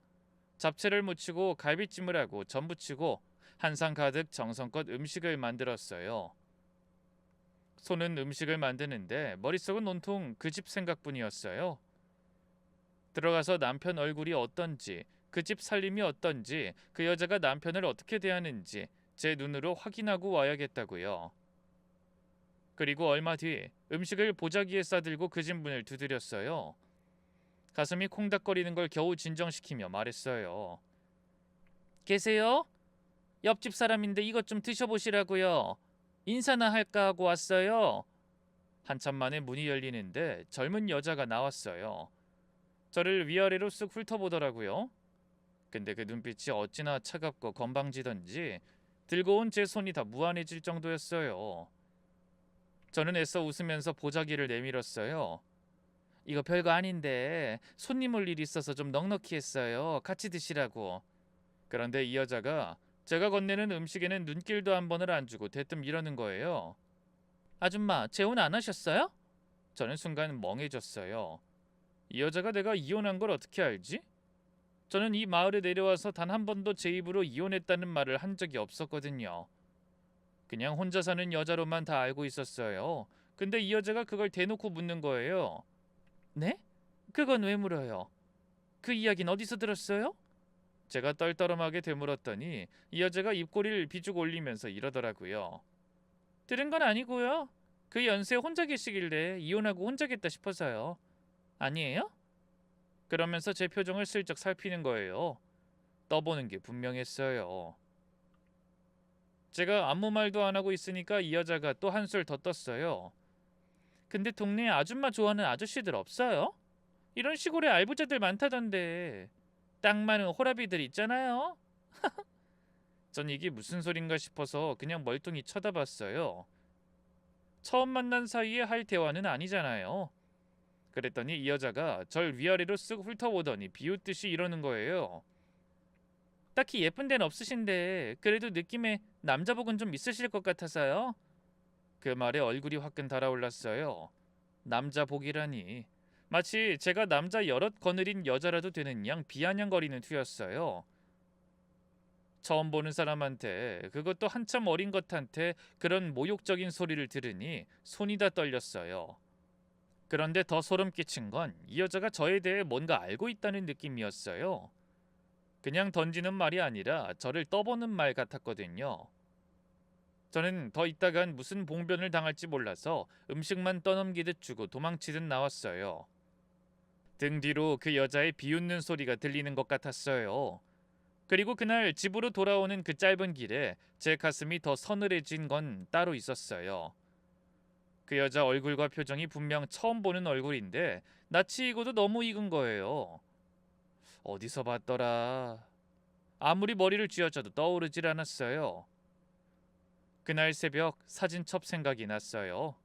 잡채를 무치고 갈비찜을 하고 전 부치고 한 상 가득 정성껏 음식을 만들었어요. 손은 음식을 만드는데 머릿속은 온통 그 집 생각뿐이었어요. 들어가서 남편 얼굴이 어떤지, 그 집 살림이 어떤지, 그 여자가 남편을 어떻게 대하는지 제 눈으로 확인하고 와야겠다고요. 그리고 얼마 뒤 음식을 보자기에 싸들고 그 집 문을 두드렸어요. 가슴이 콩닥거리는 걸 겨우 진정시키며 말했어요. 계세요? 옆집 사람인데 이것 좀 드셔보시라고요. 인사나 할까 하고 왔어요. 한참 만에 문이 열리는데 젊은 여자가 나왔어요. 저를 위아래로 쓱 훑어보더라고요. 근데 그 눈빛이 어찌나 차갑고 건방지던지 들고 온 제 손이 다 무한해질 정도였어요. 저는 애써 웃으면서 보자기를 내밀었어요. 이거 별거 아닌데 손님 올 일 있어서 좀 넉넉히 했어요. 같이 드시라고. 그런데 이 여자가 제가 건네는 음식에는 눈길도 한 번을 안 주고 대뜸 이러는 거예요. 아줌마, 재혼 안 하셨어요? 저는 순간 멍해졌어요. 이 여자가 내가 이혼한 걸 어떻게 알지? 저는 이 마을에 내려와서 단 한 번도 제 입으로 이혼했다는 말을 한 적이 없었거든요. 그냥 혼자 사는 여자로만 다 알고 있었어요. 근데 이 여자가 그걸 대놓고 묻는 거예요. 네? 그건 왜 물어요? 그 이야기는 어디서 들었어요? 제가 떨떠름하게 되물었더니 이 여자가 입꼬리를 비죽 올리면서 이러더라고요. 들은 건 아니고요. 그 연세에 혼자 계시길래 이혼하고 혼자겠다 싶어서요. 아니에요? 그러면서 제 표정을 슬쩍 살피는 거예요. 떠보는 게 분명했어요. 제가 아무 말도 안 하고 있으니까 이 여자가 또 한술 더 떴어요. 근데 동네에 아줌마 좋아하는 아저씨들 없어요? 이런 시골에 알부자들 많다던데. 딱 많은 호라비들 있잖아요. 전 이게 무슨 소린가 싶어서 그냥 멀뚱히 쳐다봤어요. 처음 만난 사이에 할 대화는 아니잖아요. 그랬더니 이 여자가 절 위아래로 쓱 훑어보더니 비웃듯이 이러는 거예요. 딱히 예쁜 데는 없으신데 그래도 느낌에 남자복은 좀 있으실 것 같아서요. 그 말에 얼굴이 화끈 달아올랐어요. 남자복이라니. 마치 제가 남자 여럿 거느린 여자라도 되는 양 비아냥거리는 투였어요. 처음 보는 사람한테, 그것도 한참 어린 것한테 그런 모욕적인 소리를 들으니 손이 다 떨렸어요. 그런데 더 소름 끼친 건 이 여자가 저에 대해 뭔가 알고 있다는 느낌이었어요. 그냥 던지는 말이 아니라 저를 떠보는 말 같았거든요. 저는 더 있다간 무슨 봉변을 당할지 몰라서 음식만 떠넘기듯 주고 도망치듯 나왔어요. 등 뒤로 그 여자의 비웃는 소리가 들리는 것 같았어요. 그리고 그날 집으로 돌아오는 그 짧은 길에 제 가슴이 더 서늘해진 건 따로 있었어요. 그 여자 얼굴과 표정이 분명 처음 보는 얼굴인데 낯이 익어도 너무 익은 거예요. 어디서 봤더라. 아무리 머리를 쥐어짜도 떠오르질 않았어요. 그날 새벽 사진첩 생각이 났어요.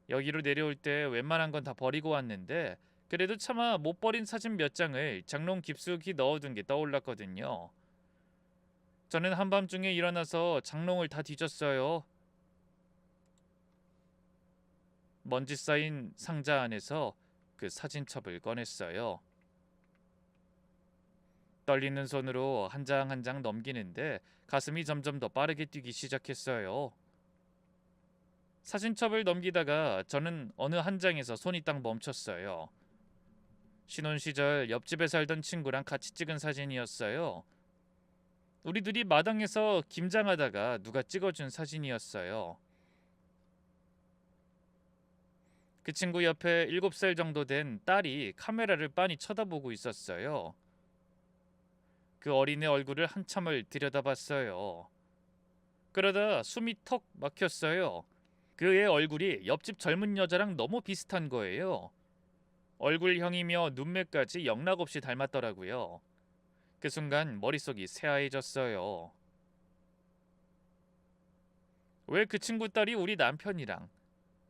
여기로 내려올 때 웬만한 건 다 버리고 왔는데 그래도 차마 못 버린 사진 몇 장을 장롱 깊숙이 넣어둔 게 떠올랐거든요. 저는 한밤중에 일어나서 장롱을 다 뒤졌어요. 먼지 쌓인 상자 안에서 그 사진첩을 꺼냈어요. 떨리는 손으로 한 장 한 장 넘기는데 가슴이 점점 더 빠르게 뛰기 시작했어요. 사진첩을 넘기다가 저는 어느 한 장에서 손이 딱 멈췄어요. 신혼 시절 옆집에 살던 친구랑 같이 찍은 사진이었어요. 우리 둘이 마당에서 김장하다가 누가 찍어준 사진이었어요. 그 친구 옆에 7살 정도 된 딸이 카메라를 빤히 쳐다보고 있었어요. 그 어린애 얼굴을 한참을 들여다봤어요. 그러다 숨이 턱 막혔어요. 그의 얼굴이 옆집 젊은 여자랑 너무 비슷한 거예요. 얼굴형이며 눈매까지 영락없이 닮았더라고요. 그 순간 머릿속이 새하얘졌어요. 왜 그 친구 딸이 우리 남편이랑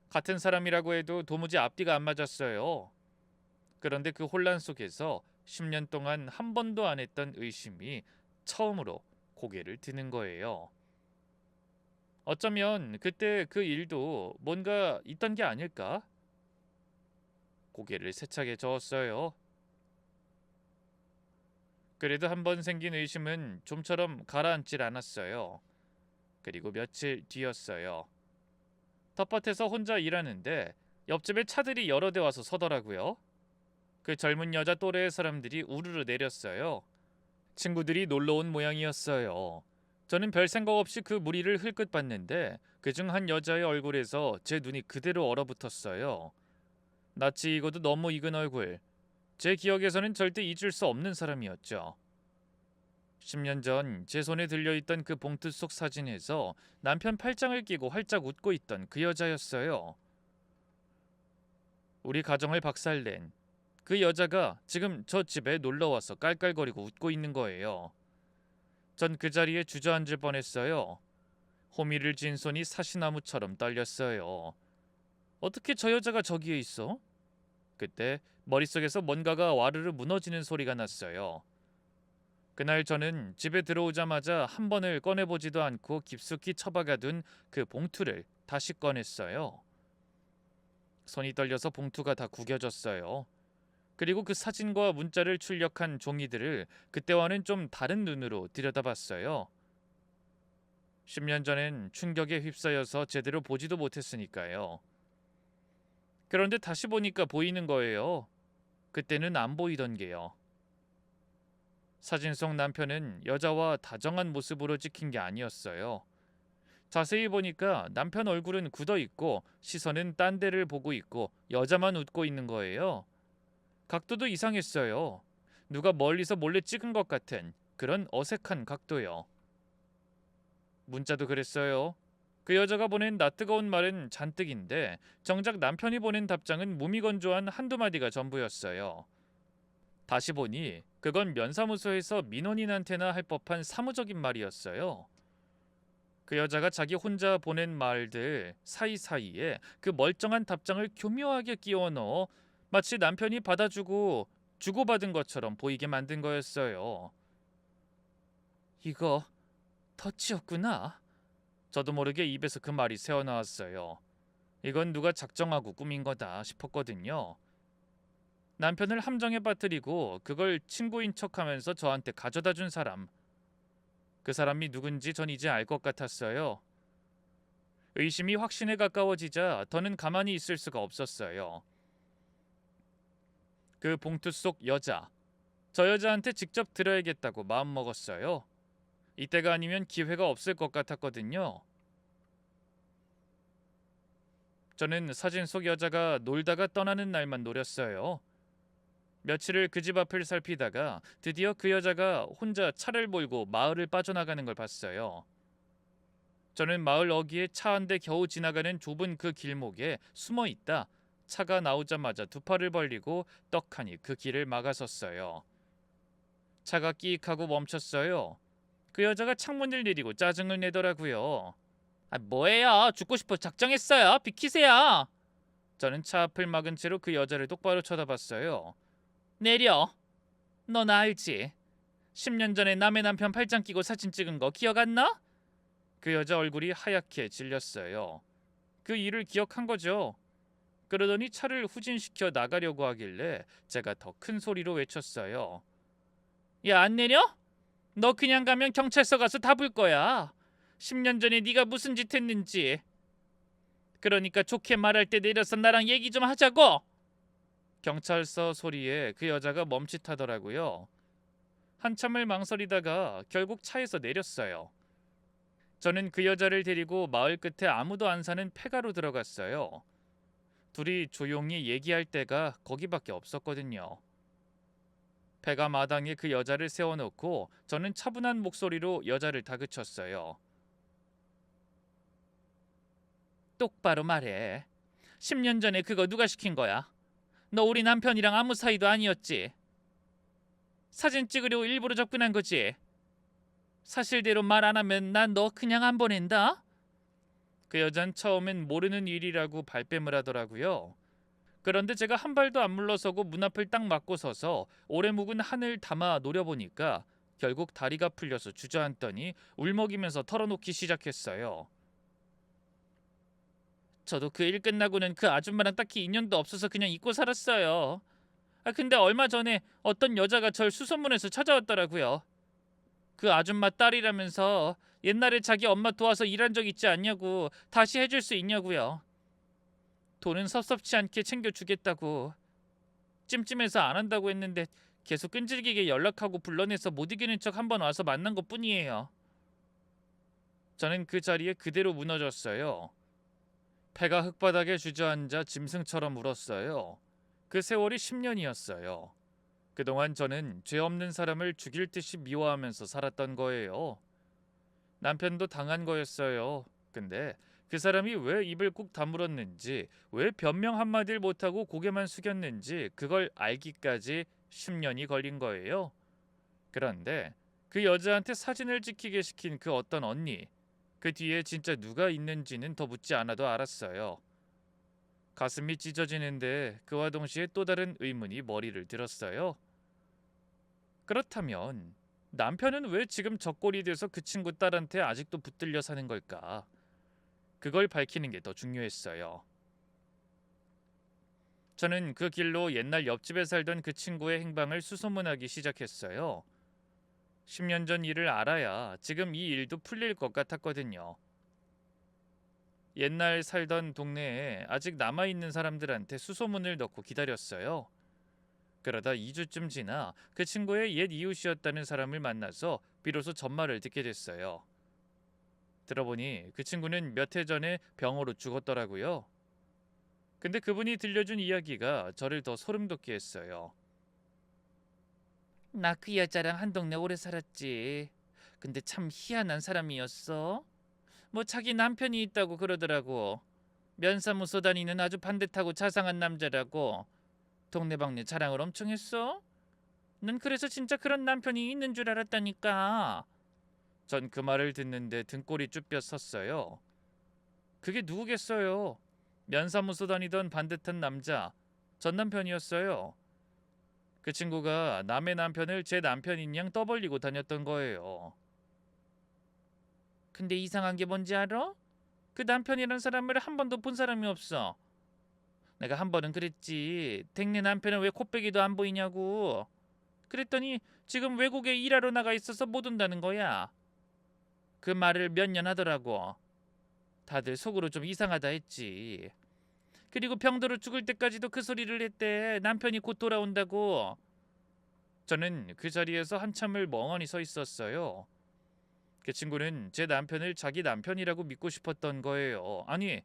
같은 사람이라고 해도 도무지 앞뒤가 안 맞았어요. 그런데 그 혼란 속에서 10년 동안 한 번도 안 했던 의심이 처음으로 고개를 드는 거예요. 어쩌면 그때 그 일도 뭔가 있던 게 아닐까? 고개를 세차게 저었어요. 그래도 한 번 생긴 의심은 좀처럼 가라앉질 않았어요. 그리고 며칠 뒤였어요. 텃밭에서 혼자 일하는데 옆집에 차들이 여러 대 와서 서더라고요. 그 젊은 여자 또래의 사람들이 우르르 내렸어요. 친구들이 놀러 온 모양이었어요. 저는 별 생각 없이 그 무리를 흘끗 봤는데 그중 한 여자의 얼굴에서 제 눈이 그대로 얼어붙었어요. 낯이 익어도 너무 익은 얼굴. 제 기억에서는 절대 잊을 수 없는 사람이었죠. 10년 전 제 손에 들려있던 그 봉투 속 사진에서 남편 팔짱을 끼고 활짝 웃고 있던 그 여자였어요. 우리 가정을 박살낸 그 여자가 지금 저 집에 놀러와서 깔깔거리고 웃고 있는 거예요. 전 그 자리에 주저앉을 뻔했어요. 호미를 쥔 손이 사시나무처럼 떨렸어요. 어떻게 저 여자가 저기에 있어? 그때 머릿속에서 뭔가가 와르르 무너지는 소리가 났어요. 그날 저는 집에 들어오자마자 한 번을 꺼내보지도 않고 깊숙이 처박아둔 그 봉투를 다시 꺼냈어요. 손이 떨려서 봉투가 다 구겨졌어요. 그리고 그 사진과 문자를 출력한 종이들을 그때와는 좀 다른 눈으로 들여다봤어요. 10년 전엔 충격에 휩싸여서 제대로 보지도 못했으니까요. 그런데 다시 보니까 보이는 거예요. 그때는 안 보이던 게요. 사진 속 남편은 여자와 다정한 모습으로 찍힌 게 아니었어요. 자세히 보니까 남편 얼굴은 굳어 있고 시선은 딴 데를 보고 있고 여자만 웃고 있는 거예요. 각도도 이상했어요. 누가 멀리서 몰래 찍은 것 같은 그런 어색한 각도요. 문자도 그랬어요. 그 여자가 보낸 낯뜨거운 말은 잔뜩인데 정작 남편이 보낸 답장은 무미건조한 한두 마디가 전부였어요. 다시 보니 그건 면사무소에서 민원인한테나 할 법한 사무적인 말이었어요. 그 여자가 자기 혼자 보낸 말들 사이사이에 그 멀쩡한 답장을 교묘하게 끼워 넣어 마치 남편이 받아주고 주고받은 것처럼 보이게 만든 거였어요. 이거 터치였구나. 저도 모르게 입에서 그 말이 새어나왔어요. 이건 누가 작정하고 꾸민 거다 싶었거든요. 남편을 함정에 빠뜨리고 그걸 친구인 척하면서 저한테 가져다 준 사람. 그 사람이 누군지 전 이제 알 것 같았어요. 의심이 확신에 가까워지자 더는 가만히 있을 수가 없었어요. 그 봉투 속 여자, 저 여자한테 직접 들어야겠다고 마음먹었어요. 이때가 아니면 기회가 없을 것 같았거든요. 저는 사진 속 여자가 놀다가 떠나는 날만 노렸어요. 며칠을 그 집 앞을 살피다가 드디어 그 여자가 혼자 차를 몰고 마을을 빠져나가는 걸 봤어요. 저는 마을 어귀에 차 한 대 겨우 지나가는 좁은 그 길목에 숨어 있다 차가 나오자마자 두 팔을 벌리고 떡하니 그 길을 막아섰어요. 차가 끼익 하고 멈췄어요. 그 여자가 창문을 내리고 짜증을 내더라고요. 뭐예요? 죽고 싶어 작정했어요. 비키세요. 저는 차 앞을 막은 채로 그 여자를 똑바로 쳐다봤어요. 내려. 너 나 알지? 10년 전에 남의 남편 팔짱 끼고 사진 찍은 거 기억 안 나? 그 여자 얼굴이 하얗게 질렸어요. 그 일을 기억한 거죠. 그러더니 차를 후진시켜 나가려고 하길래 제가 더 큰 소리로 외쳤어요. 야, 안 내려? 너 그냥 가면 경찰서 가서 다 불 거야. 10년 전에 네가 무슨 짓 했는지. 그러니까 좋게 말할 때 내려서 나랑 얘기 좀 하자고. 경찰서 소리에 그 여자가 멈칫하더라고요. 한참을 망설이다가 결국 차에서 내렸어요. 저는 그 여자를 데리고 마을 끝에 아무도 안 사는 폐가로 들어갔어요. 둘이 조용히 얘기할 데가 거기밖에 없었거든요. 폐가 마당에 그 여자를 세워놓고 저는 차분한 목소리로 여자를 다그쳤어요. 똑바로 말해. 10년 전에 그거 누가 시킨 거야? 너 우리 남편이랑 아무 사이도 아니었지? 사진 찍으려고 일부러 접근한 거지? 사실대로 말 안 하면 난 너 그냥 안 보낸다? 그 여잔 처음엔 모르는 일이라고 발뺌을 하더라고요. 그런데 제가 한 발도 안 물러서고 문 앞을 딱 막고 서서 오래 묵은 한을 담아 노려보니까 결국 다리가 풀려서 주저앉더니 울먹이면서 털어놓기 시작했어요. 저도 그 일 끝나고는 그 아줌마랑 딱히 인연도 없어서 그냥 잊고 살았어요. 근데 얼마 전에 어떤 여자가 절 수소문해서 찾아왔더라고요. 그 아줌마 딸이라면서 옛날에 자기 엄마 도와서 일한 적 있지 않냐고 다시 해줄 수 있냐고요. 돈은 섭섭치 않게 챙겨주겠다고. 찜찜해서 안 한다고 했는데 계속 끈질기게 연락하고 불러내서 못 이기는 척 한번 와서 만난 것뿐이에요. 저는 그 자리에 그대로 무너졌어요. 폐가 흙바닥에 주저앉아 짐승처럼 울었어요. 그 세월이 10년이었어요. 그동안 저는 죄 없는 사람을 죽일 듯이 미워하면서 살았던 거예요. 남편도 당한 거였어요. 근데 그 사람이 왜 입을 꾹 다물었는지, 왜 변명 한마디를 못하고 고개만 숙였는지 그걸 알기까지 10년이 걸린 거예요. 그런데 그 여자한테 사진을 찍히게 시킨 그 어떤 언니, 그 뒤에 진짜 누가 있는지는 더 묻지 않아도 알았어요. 가슴이 찢어지는데 그와 동시에 또 다른 의문이 머리를 들었어요. 그렇다면 남편은 왜 지금 적골이 돼서 그 친구 딸한테 아직도 붙들려 사는 걸까? 그걸 밝히는 게 더 중요했어요. 저는 그 길로 옛날 옆집에 살던 그 친구의 행방을 수소문하기 시작했어요. 10년 전 일을 알아야 지금 이 일도 풀릴 것 같았거든요. 옛날 살던 동네에 아직 남아있는 사람들한테 수소문을 넣고 기다렸어요. 그러다 2주쯤 지나 그 친구의 옛 이웃이었다는 사람을 만나서 비로소 전말을 듣게 됐어요. 들어보니 그 친구는 몇 해 전에 병으로 죽었더라고요. 근데 그분이 들려준 이야기가 저를 더 소름 돋게 했어요. 나 그 여자랑 한 동네 오래 살았지. 근데 참 희한한 사람이었어. 뭐 자기 남편이 있다고 그러더라고. 면사무소 다니는 아주 반듯하고 자상한 남자라고. 동네방네 자랑을 엄청 했어. 난 그래서 진짜 그런 남편이 있는 줄 알았다니까. 전 그 말을 듣는데 등골이 쭈뼛 섰어요. 그게 누구겠어요? 면사무소 다니던 반듯한 남자, 전 남편이었어요. 그 친구가 남의 남편을 제 남편인 양 떠벌리고 다녔던 거예요. 근데 이상한 게 뭔지 알아? 그 남편이란 사람을 한 번도 본 사람이 없어. 내가 한 번은 그랬지. 댁내 남편은 왜 코빼기도 안 보이냐고. 그랬더니 지금 외국에 일하러 나가 있어서 못 온다는 거야. 그 말을 몇 년 하더라고. 다들 속으로 좀 이상하다 했지. 그리고 병들어 죽을 때까지도 그 소리를 했대. 남편이 곧 돌아온다고. 저는 그 자리에서 한참을 멍하니 서 있었어요. 그 친구는 제 남편을 자기 남편이라고 믿고 싶었던 거예요. 아니,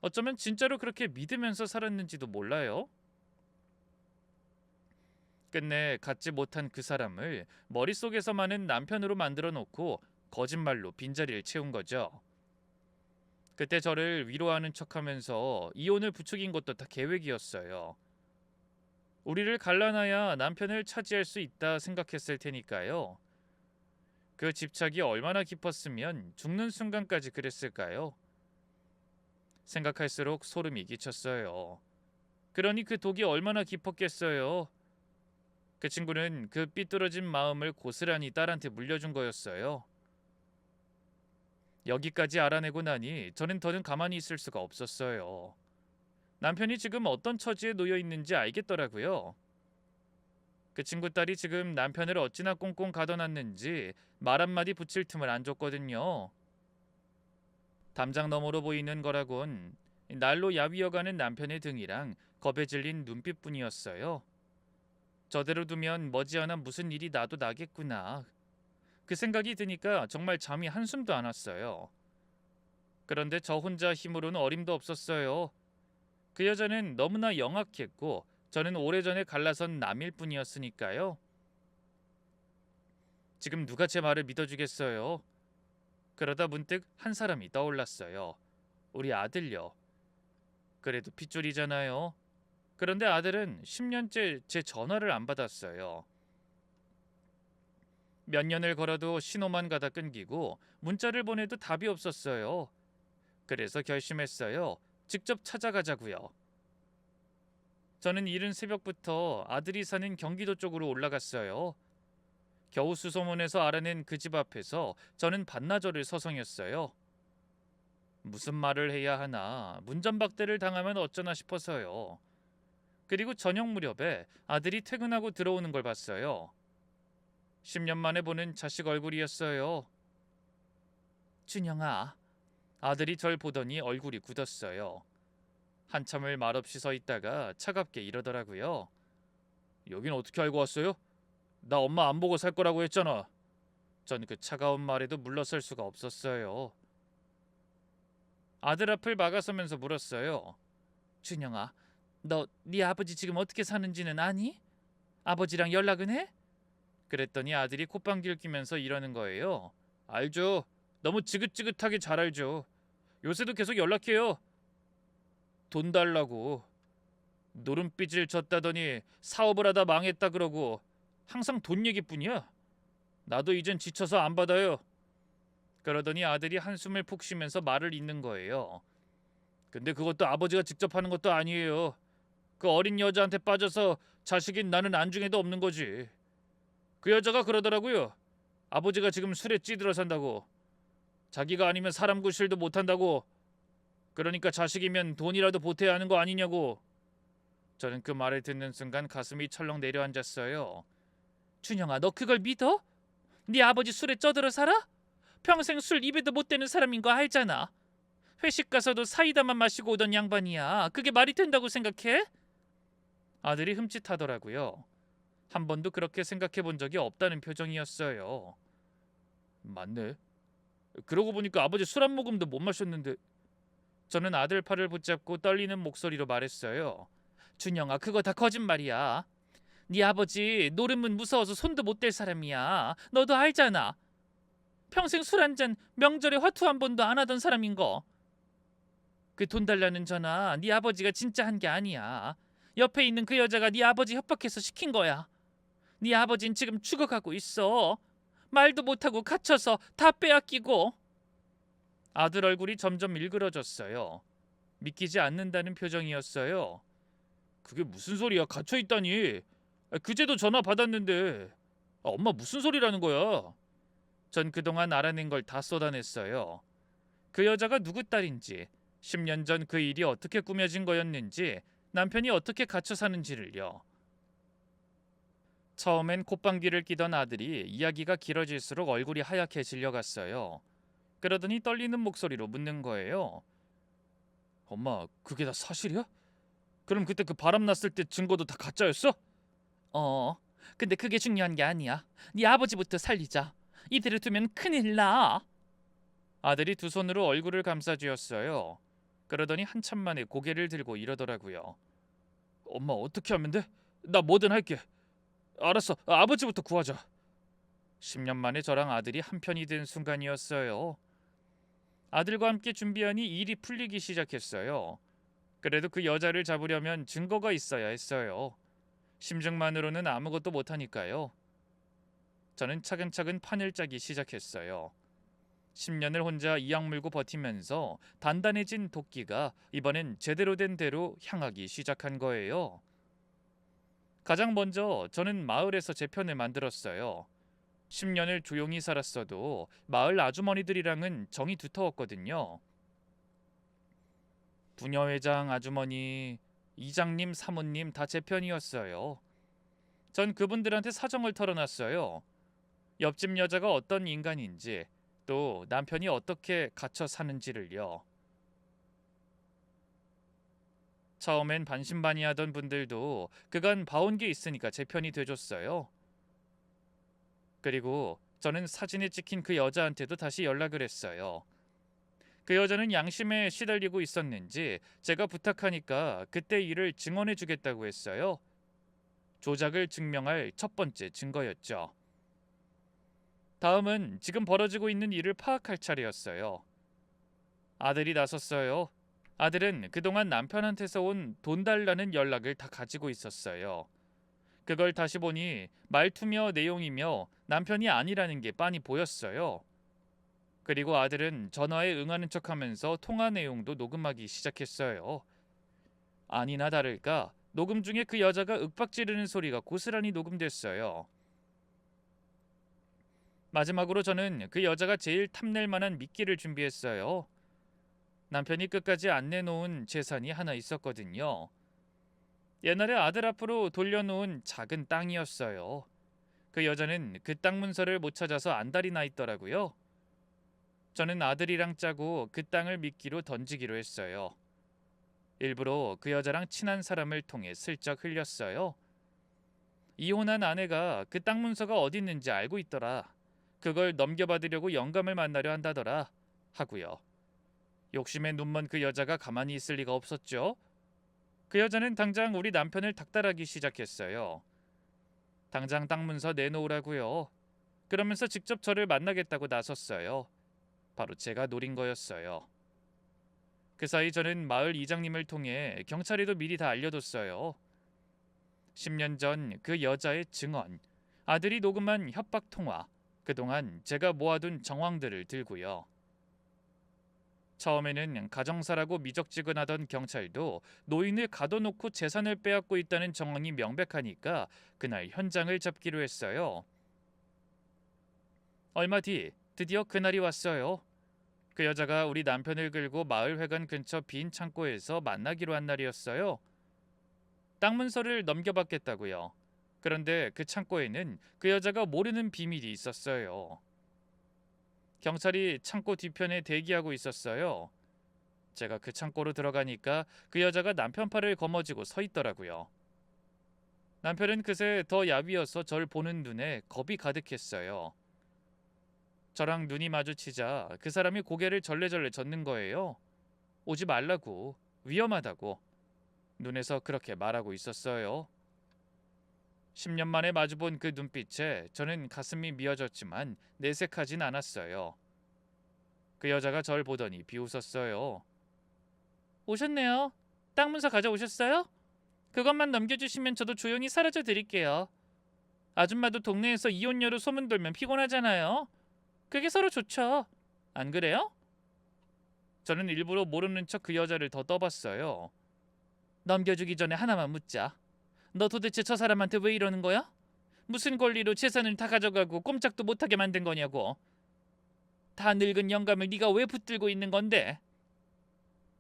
어쩌면 진짜로 그렇게 믿으면서 살았는지도 몰라요. 끝내 갖지 못한 그 사람을 머릿속에서만은 남편으로 만들어 놓고 거짓말로 빈자리를 채운 거죠. 그때 저를 위로하는 척하면서 이혼을 부추긴 것도 다 계획이었어요. 우리를 갈라놔야 남편을 차지할 수 있다 생각했을 테니까요. 그 집착이 얼마나 깊었으면 죽는 순간까지 그랬을까요? 생각할수록 소름이 끼쳤어요. 그러니 그 독이 얼마나 깊었겠어요. 그 친구는 그 삐뚤어진 마음을 고스란히 딸한테 물려준 거였어요. 여기까지 알아내고 나니 저는 더는 가만히 있을 수가 없었어요. 남편이 지금 어떤 처지에 놓여 있는지 알겠더라고요. 그 친구 딸이 지금 남편을 어찌나 꽁꽁 가둬놨는지 말 한마디 붙일 틈을 안 줬거든요. 담장 너머로 보이는 거라곤 날로 야위어가는 남편의 등이랑 겁에 질린 눈빛뿐이었어요. 저대로 두면 머지않아 무슨 일이 나도 나겠구나. 그 생각이 드니까 정말 잠이 한숨도 안 왔어요. 그런데 저 혼자 힘으로는 어림도 없었어요. 그 여자는 너무나 영악했고 저는 오래전에 갈라선 남일 뿐이었으니까요. 지금 누가 제 말을 믿어주겠어요? 그러다 문득 한 사람이 떠올랐어요. 우리 아들요. 그래도 핏줄이잖아요. 그런데 아들은 10년째 제 전화를 안 받았어요. 몇 년을 걸어도 신호만 가다 끊기고 문자를 보내도 답이 없었어요. 그래서 결심했어요. 직접 찾아가자고요. 저는 이른 새벽부터 아들이 사는 경기도 쪽으로 올라갔어요. 겨우 수소문에서 알아낸 그 집 앞에서 저는 반나절을 서성였어요. 무슨 말을 해야 하나, 문전박대를 당하면 어쩌나 싶어서요. 그리고 저녁 무렵에 아들이 퇴근하고 들어오는 걸 봤어요. 10년 만에 보는 자식 얼굴이었어요. 준영아, 아들이 절 보더니 얼굴이 굳었어요. 한참을 말없이 서 있다가 차갑게 이러더라고요. 여긴 어떻게 알고 왔어요? 나 엄마 안 보고 살 거라고 했잖아. 전 그 차가운 말에도 물러설 수가 없었어요. 아들 앞을 막아서면서 물었어요. 준영아, 너 네 아버지 지금 어떻게 사는지는 아니? 아버지랑 연락은 해? 그랬더니 아들이 콧방귀를 뀌면서 이러는 거예요. 알죠. 너무 지긋지긋하게 잘 알죠. 요새도 계속 연락해요. 돈 달라고. 노름빚을 졌다더니 사업을 하다 망했다 그러고 항상 돈 얘기뿐이야. 나도 이젠 지쳐서 안 받아요. 그러더니 아들이 한숨을 푹 쉬면서 말을 잇는 거예요. 근데 그것도 아버지가 직접 하는 것도 아니에요. 그 어린 여자한테 빠져서 자식인 나는 안중에도 없는 거지. 그 여자가 그러더라고요. 아버지가 지금 술에 찌들어 산다고. 자기가 아니면 사람 구실도 못한다고. 그러니까 자식이면 돈이라도 보태야 하는 거 아니냐고. 저는 그 말을 듣는 순간 가슴이 철렁 내려앉았어요. 준영아, 너 그걸 믿어? 네 아버지 술에 쪄들어 살아? 평생 술 입에도 못 대는 사람인 거 알잖아. 회식 가서도 사이다만 마시고 오던 양반이야. 그게 말이 된다고 생각해? 아들이 흠칫하더라고요. 한 번도 그렇게 생각해 본 적이 없다는 표정이었어요. 맞네. 그러고 보니까 아버지 술 한 모금도 못 마셨는데. 저는 아들 팔을 붙잡고 떨리는 목소리로 말했어요. 준영아, 그거 다 거짓말이야. 네 아버지 노름은 무서워서 손도 못 댈 사람이야. 너도 알잖아. 평생 술 한 잔, 명절에 화투 한 번도 안 하던 사람인 거. 그 돈 달라는 전화 네 아버지가 진짜 한 게 아니야. 옆에 있는 그 여자가 네 아버지 협박해서 시킨 거야. 네 아버진 지금 죽어가고 있어. 말도 못하고 갇혀서 다 빼앗기고. 아들 얼굴이 점점 일그러졌어요. 믿기지 않는다는 표정이었어요. 그게 무슨 소리야? 갇혀 있다니. 그제도 전화 받았는데. 엄마 무슨 소리라는 거야? 전 그동안 알아낸 걸 다 쏟아냈어요. 그 여자가 누구 딸인지, 10년 전 그 일이 어떻게 꾸며진 거였는지, 남편이 어떻게 갇혀 사는지를요. 처음엔 콧방귀를 뀌던 아들이 이야기가 길어질수록 얼굴이 하얗게 질려갔어요. 그러더니 떨리는 목소리로 묻는 거예요. 엄마, 그게 다 사실이야? 그럼 그때 그 바람 났을 때 증거도 다 가짜였어? 어, 근데 그게 중요한 게 아니야. 네 아버지부터 살리자. 이대로 두면 큰일 나. 아들이 두 손으로 얼굴을 감싸쥐었어요. 그러더니 한참 만에 고개를 들고 이러더라고요. 엄마, 어떻게 하면 돼? 나 뭐든 할게. 알았어, 아버지부터 구하자. 10년 만에 저랑 아들이 한편이 된 순간이었어요. 아들과 함께 준비하니 일이 풀리기 시작했어요. 그래도 그 여자를 잡으려면 증거가 있어야 했어요. 심증만으로는 아무것도 못하니까요. 저는 차근차근 판을 짜기 시작했어요. 10년을 혼자 이악 물고 버티면서 단단해진 도끼가 이번엔 제대로 된 대로 향하기 시작한 거예요. 가장 먼저 저는 마을에서 제 편을 만들었어요. 10년을 조용히 살았어도 마을 아주머니들이랑은 정이 두터웠거든요. 부녀회장 아주머니, 이장님, 사모님 다 제 편이었어요. 전 그분들한테 사정을 털어놨어요. 옆집 여자가 어떤 인간인지, 또 남편이 어떻게 갇혀 사는지를요. 처음엔 반신반의하던 분들도 그간 봐온 게 있으니까 제 편이 돼줬어요. 그리고 저는 사진에 찍힌 그 여자한테도 다시 연락을 했어요. 그 여자는 양심에 시달리고 있었는지 제가 부탁하니까 그때 일을 증언해 주겠다고 했어요. 조작을 증명할 첫 번째 증거였죠. 다음은 지금 벌어지고 있는 일을 파악할 차례였어요. 아들이 나섰어요. 아들은 그동안 남편한테서 온 돈 달라는 연락을 다 가지고 있었어요. 그걸 다시 보니 말투며 내용이며 남편이 아니라는 게 빤히 보였어요. 그리고 아들은 전화에 응하는 척하면서 통화 내용도 녹음하기 시작했어요. 아니나 다를까 녹음 중에 그 여자가 윽박 지르는 소리가 고스란히 녹음됐어요. 마지막으로 저는 그 여자가 제일 탐낼 만한 미끼를 준비했어요. 남편이 끝까지 안 내놓은 재산이 하나 있었거든요. 옛날에 아들 앞으로 돌려놓은 작은 땅이었어요. 그 여자는 그 땅 문서를 못 찾아서 안달이 나 있더라고요. 저는 아들이랑 짜고 그 땅을 미끼로 던지기로 했어요. 일부러 그 여자랑 친한 사람을 통해 슬쩍 흘렸어요. 이혼한 아내가 그 땅 문서가 어디 있는지 알고 있더라. 그걸 넘겨받으려고 영감을 만나려 한다더라. 하고요. 욕심에 눈먼 그 여자가 가만히 있을 리가 없었죠. 그 여자는 당장 우리 남편을 닥달하기 시작했어요. 당장 땅 문서 내놓으라고요. 그러면서 직접 저를 만나겠다고 나섰어요. 바로 제가 노린 거였어요. 그 사이 저는 마을 이장님을 통해 경찰에도 미리 다 알려뒀어요. 10년 전 그 여자의 증언, 아들이 녹음한 협박 통화, 그동안 제가 모아둔 정황들을 들고요. 처음에는 가정사라고 미적지근하던 경찰도 노인을 가둬놓고 재산을 빼앗고 있다는 정황이 명백하니까 그날 현장을 잡기로 했어요. 얼마 뒤 드디어 그날이 왔어요. 그 여자가 우리 남편을 끌고 마을회관 근처 빈 창고에서 만나기로 한 날이었어요. 땅 문서를 넘겨받겠다고요. 그런데 그 창고에는 그 여자가 모르는 비밀이 있었어요. 경찰이 창고 뒤편에 대기하고 있었어요. 제가 그 창고로 들어가니까 그 여자가 남편 팔을 거머쥐고 서 있더라고요. 남편은 그새 더 야위어서 절 보는 눈에 겁이 가득했어요. 저랑 눈이 마주치자 그 사람이 고개를 절레절레 젓는 거예요. 오지 말라고, 위험하다고. 눈에서 그렇게 말하고 있었어요. 10년 만에 마주본 그 눈빛에 저는 가슴이 미어졌지만 내색하진 않았어요. 그 여자가 절 보더니 비웃었어요. 오셨네요. 땅 문서 가져오셨어요? 그것만 넘겨주시면 저도 조용히 사라져 드릴게요. 아줌마도 동네에서 이혼녀로 소문 돌면 피곤하잖아요. 그게 서로 좋죠. 안 그래요? 저는 일부러 모르는 척 그 여자를 더 떠봤어요. 넘겨주기 전에 하나만 묻자. 너 도대체 저 사람한테 왜 이러는 거야? 무슨 권리로 재산을 다 가져가고 꼼짝도 못하게 만든 거냐고. 다 늙은 영감을 네가 왜 붙들고 있는 건데?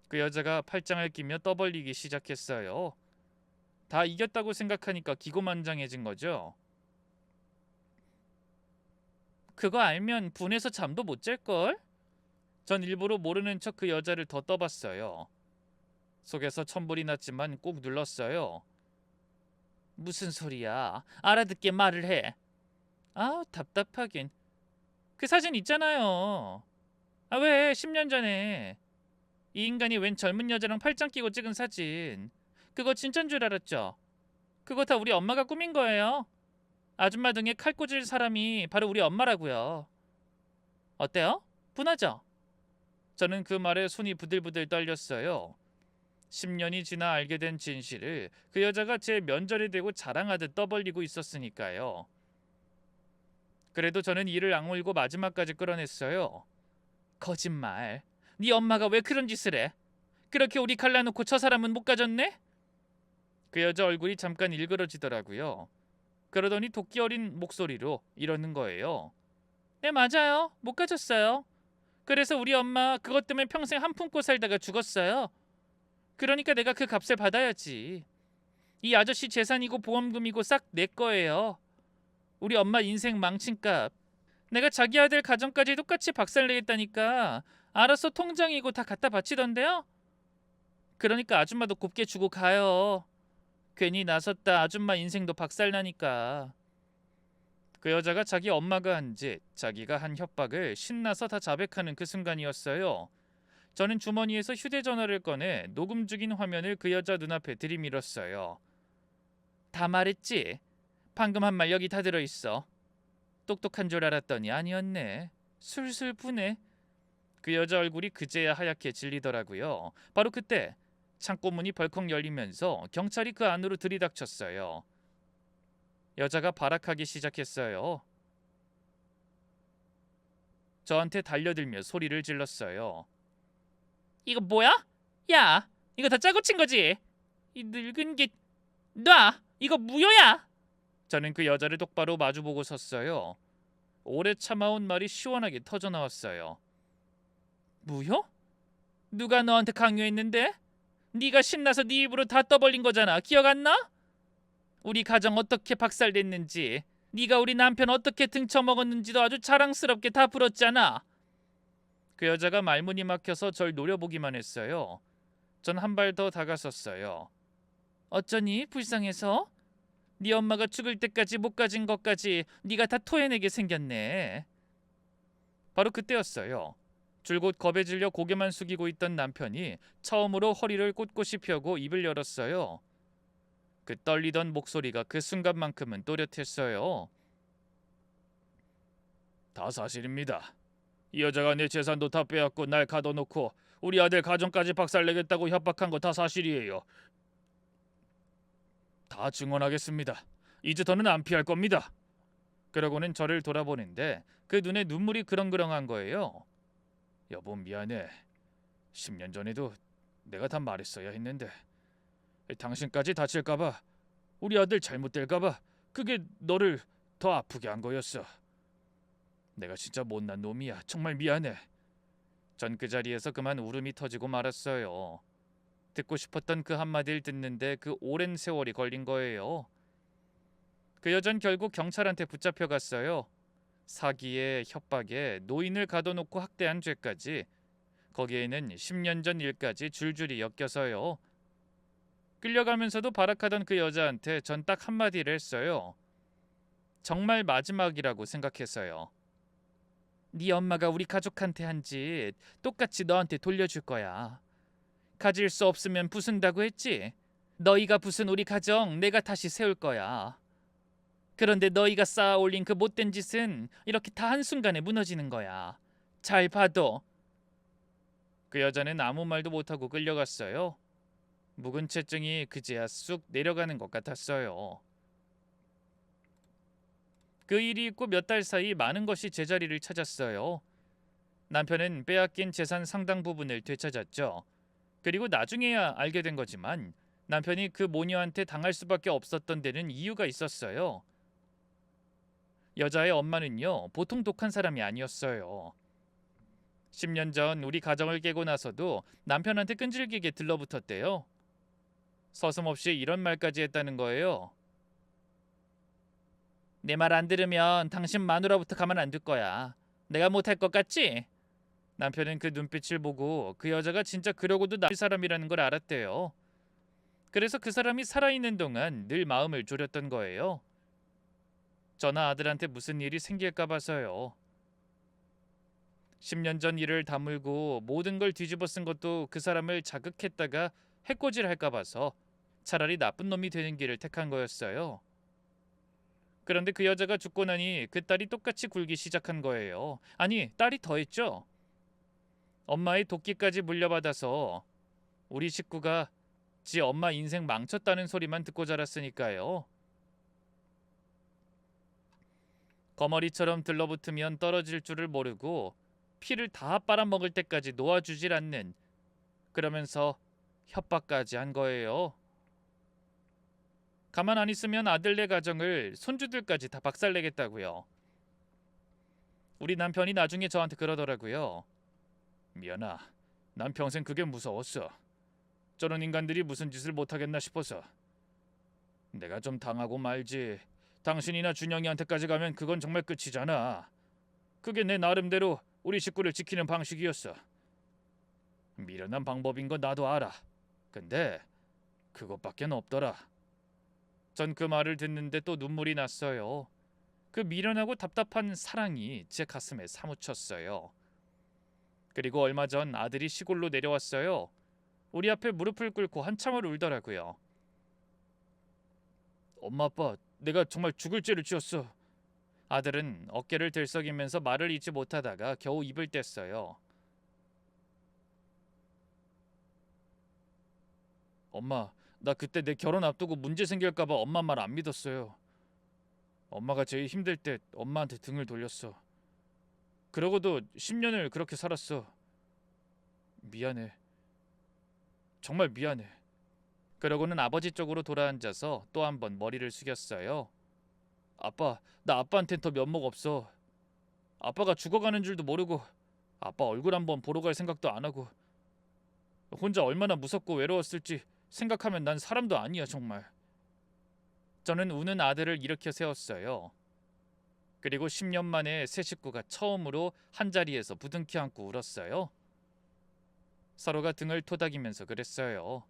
그 여자가 팔짱을 끼며 떠벌리기 시작했어요. 다 이겼다고 생각하니까 기고만장해진 거죠. 그거 알면 분해서 잠도 못 잘걸? 전 일부러 모르는 척 그 여자를 더 떠봤어요. 속에서 천불이 났지만 꾹 눌렀어요. 무슨 소리야? 알아듣게 말을 해. 아, 답답하긴. 그 사진 있잖아요. 아, 왜 10년 전에 이 인간이 웬 젊은 여자랑 팔짱 끼고 찍은 사진. 그거 진짠 줄 알았죠? 그거 다 우리 엄마가 꾸민 거예요. 아줌마 등에 칼 꽂을 사람이 바로 우리 엄마라고요. 어때요? 분하죠? 저는 그 말에 손이 부들부들 떨렸어요. 10년이 지나 알게 된 진실을 그 여자가 제 면전에 대고 자랑하듯 떠벌리고 있었으니까요. 그래도 저는 이를 악물고 마지막까지 끌어냈어요. 거짓말. 네 엄마가 왜 그런 짓을 해? 그렇게 우리 갈라놓고 저 사람은 못 가졌네? 그 여자 얼굴이 잠깐 일그러지더라고요. 그러더니 도끼 어린 목소리로 이러는 거예요. 네, 맞아요. 못 가졌어요. 그래서 우리 엄마 그것 때문에 평생 한 품고 살다가 죽었어요. 그러니까 내가 그 값을 받아야지. 이 아저씨 재산이고 보험금이고 싹 내 거예요. 우리 엄마 인생 망친 값. 내가 자기 아들 가정까지 똑같이 박살내겠다니까 알아서 통장이고 다 갖다 바치던데요. 그러니까 아줌마도 곱게 주고 가요. 괜히 나섰다 아줌마 인생도 박살나니까. 그 여자가 자기 엄마가 한 짓, 자기가 한 협박을 신나서 다 자백하는 그 순간이었어요. 저는 주머니에서 휴대전화를 꺼내 녹음 중인 화면을 그 여자 눈앞에 들이밀었어요. 다 말했지? 방금 한 말 여기 다 들어있어. 똑똑한 줄 알았더니 아니었네. 술술 부네. 그 여자 얼굴이 그제야 하얗게 질리더라고요. 바로 그때 창고 문이 벌컥 열리면서 경찰이 그 안으로 들이닥쳤어요. 여자가 발악하기 시작했어요. 저한테 달려들며 소리를 질렀어요. 이거 뭐야? 야, 이거 다 짜고 친 거지? 이 늙은 게 놔! 이거 무효야! 저는 그 여자를 똑바로 마주보고 섰어요. 오래 참아온 말이 시원하게 터져나왔어요. 무효? 누가 너한테 강요했는데? 네가 신나서 네 입으로 다 떠벌린 거잖아. 기억 안 나? 우리 가정 어떻게 박살냈는지, 네가 우리 남편 어떻게 등쳐먹었는지도 아주 자랑스럽게 다 풀었잖아. 그 여자가 말문이 막혀서 절 노려보기만 했어요. 전 한 발 더 다가섰어요. 어쩌니? 불쌍해서? 네 엄마가 죽을 때까지 못 가진 것까지 네가 다 토해내게 생겼네. 바로 그때였어요. 줄곧 겁에 질려 고개만 숙이고 있던 남편이 처음으로 허리를 꼿꼿이 펴고 입을 열었어요. 그 떨리던 목소리가 그 순간만큼은 또렷했어요. 다 사실입니다. 이 여자가 내 재산도 다 빼앗고 날 가둬놓고 우리 아들 가정까지 박살내겠다고 협박한 거 다 사실이에요. 다 증언하겠습니다. 이제 더는 안 피할 겁니다. 그러고는 저를 돌아보는데 그 눈에 눈물이 그렁그렁한 거예요. 여보 미안해. 10년 전에도 내가 다 말했어야 했는데 당신까지 다칠까봐 우리 아들 잘못될까봐 그게 너를 더 아프게 한 거였어. 내가 진짜 못난 놈이야. 정말 미안해. 전 그 자리에서 그만 울음이 터지고 말았어요. 듣고 싶었던 그 한마디를 듣는데 그 오랜 세월이 걸린 거예요. 그 여잔 결국 경찰한테 붙잡혀갔어요. 사기에 협박에 노인을 가둬놓고 학대한 죄까지. 거기에는 10년 전 일까지 줄줄이 엮여서요. 끌려가면서도 발악하던 그 여자한테 전 딱 한마디를 했어요. 정말 마지막이라고 생각했어요. 네 엄마가 우리 가족한테 한 짓 똑같이 너한테 돌려줄 거야. 가질 수 없으면 부순다고 했지? 너희가 부순 우리 가정 내가 다시 세울 거야. 그런데 너희가 쌓아 올린 그 못된 짓은 이렇게 다 한순간에 무너지는 거야. 잘 봐도. 그 여자는 아무 말도 못하고 끌려갔어요. 묵은 채증이 그제야 쑥 내려가는 것 같았어요. 그 일이 있고 몇 달 사이 많은 것이 제자리를 찾았어요. 남편은 빼앗긴 재산 상당 부분을 되찾았죠. 그리고 나중에야 알게 된 거지만 남편이 그 모녀한테 당할 수밖에 없었던 데는 이유가 있었어요. 여자의 엄마는요, 보통 독한 사람이 아니었어요. 10년 전 우리 가정을 깨고 나서도 남편한테 끈질기게 들러붙었대요. 서슴없이 이런 말까지 했다는 거예요. 내 말 안 들으면 당신 마누라부터 가만 안 둘 거야. 내가 못할 것 같지? 남편은 그 눈빛을 보고 그 여자가 진짜 그러고도 나쁠 사람이라는 걸 알았대요. 그래서 그 사람이 살아있는 동안 늘 마음을 졸였던 거예요. 저나 아들한테 무슨 일이 생길까 봐서요. 10년 전 일을 다물고 모든 걸 뒤집어 쓴 것도 그 사람을 자극했다가 해코지할까 봐서 차라리 나쁜 놈이 되는 길을 택한 거였어요. 그런데 그 여자가 죽고 나니 그 딸이 똑같이 굴기 시작한 거예요. 아니, 딸이 더했죠. 엄마의 도끼까지 물려받아서 우리 식구가 지 엄마 인생 망쳤다는 소리만 듣고 자랐으니까요. 거머리처럼 들러붙으면 떨어질 줄을 모르고 피를 다 빨아먹을 때까지 놓아주질 않는, 그러면서 협박까지 한 거예요. 가만 안 있으면 아들네 가정을 손주들까지 다 박살내겠다고요. 우리 남편이 나중에 저한테 그러더라고요. 미연아, 난 평생 그게 무서웠어. 저런 인간들이 무슨 짓을 못하겠나 싶어서. 내가 좀 당하고 말지. 당신이나 준영이한테까지 가면 그건 정말 끝이잖아. 그게 내 나름대로 우리 식구를 지키는 방식이었어. 미련한 방법인 거 나도 알아. 근데 그것밖엔 없더라. 전 그 말을 듣는데 또 눈물이 났어요. 그 미련하고 답답한 사랑이 제 가슴에 사무쳤어요. 그리고 얼마 전 아들이 시골로 내려왔어요. 우리 앞에 무릎을 꿇고 한참을 울더라고요. 엄마 아빠, 내가 정말 죽을 죄를 지었어. 아들은 어깨를 들썩이면서 말을 잇지 못하다가 겨우 입을 뗐어요. 엄마, 나 그때 내 결혼 앞두고 문제 생길까 봐 엄마 말 안 믿었어요. 엄마가 제일 힘들 때 엄마한테 등을 돌렸어. 그러고도 10년을 그렇게 살았어. 미안해. 정말 미안해. 그러고는 아버지 쪽으로 돌아앉아서 또 한 번 머리를 숙였어요. 아빠, 나 아빠한텐 더 면목 없어. 아빠가 죽어가는 줄도 모르고 아빠 얼굴 한번 보러 갈 생각도 안 하고 혼자 얼마나 무섭고 외로웠을지 생각하면 난 사람도 아니야 정말. 저는 우는 아들을 일으켜 세웠어요. 그리고 10년 만에 새 식구가 처음으로 한자리에서 부둥켜 안고 울었어요. 서로가 등을 토닥이면서 그랬어요.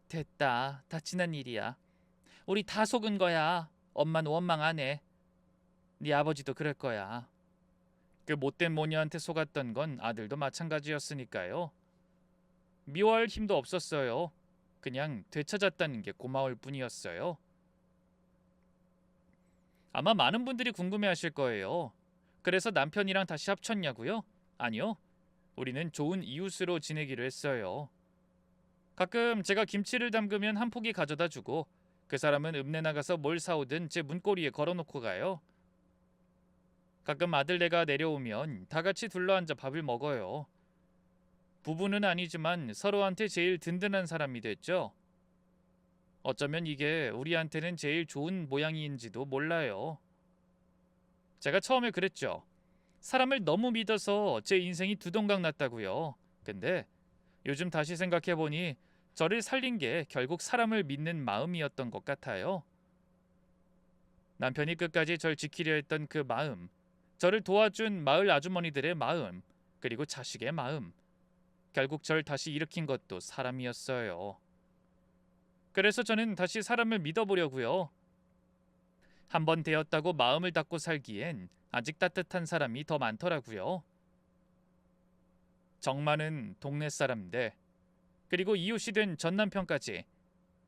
됐다. 다 지난 일이야. 우리 다 속은 거야. 엄마는 원망 안 해. 네 아버지도 그럴 거야. 그 못된 모녀한테 속았던 건 아들도 마찬가지였으니까요. 미워할 힘도 없었어요. 그냥 되찾았다는 게 고마울 뿐이었어요. 아마 많은 분들이 궁금해하실 거예요. 그래서 남편이랑 다시 합쳤냐고요? 아니요. 우리는 좋은 이웃으로 지내기로 했어요. 가끔 제가 김치를 담그면 한 포기 가져다 주고 그 사람은 읍내 나가서 뭘 사오든 제 문고리에 걸어놓고 가요. 가끔 아들네가 내려오면 다 같이 둘러앉아 밥을 먹어요. 부부는 아니지만 서로한테 제일 든든한 사람이 됐죠. 어쩌면 이게 우리한테는 제일 좋은 모양인지도 몰라요. 제가 처음에 그랬죠. 사람을 너무 믿어서 제 인생이 두동강 났다고요. 근데 요즘 다시 생각해보니 저를 살린 게 결국 사람을 믿는 마음이었던 것 같아요. 남편이 끝까지 절 지키려 했던 그 마음, 저를 도와준 마을 아주머니들의 마음, 그리고 자식의 마음, 결국 절 다시 일으킨 것도 사람이었어요. 그래서 저는 다시 사람을 믿어보려고요. 한번 되었다고 마음을 닫고 살기엔 아직 따뜻한 사람이 더 많더라고요. 정 많은 동네 사람들, 그리고 이웃이 된 전 남편까지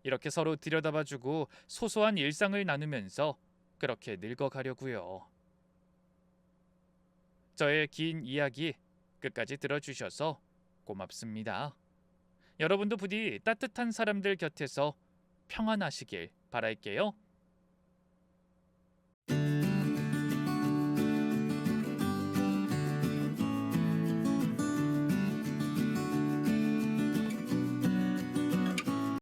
이렇게 서로 들여다봐주고 소소한 일상을 나누면서 그렇게 늙어가려고요. 저의 긴 이야기 끝까지 들어주셔서 고맙습니다. 여러분도 부디 따뜻한 사람들 곁에서 평안하시길 바랄게요.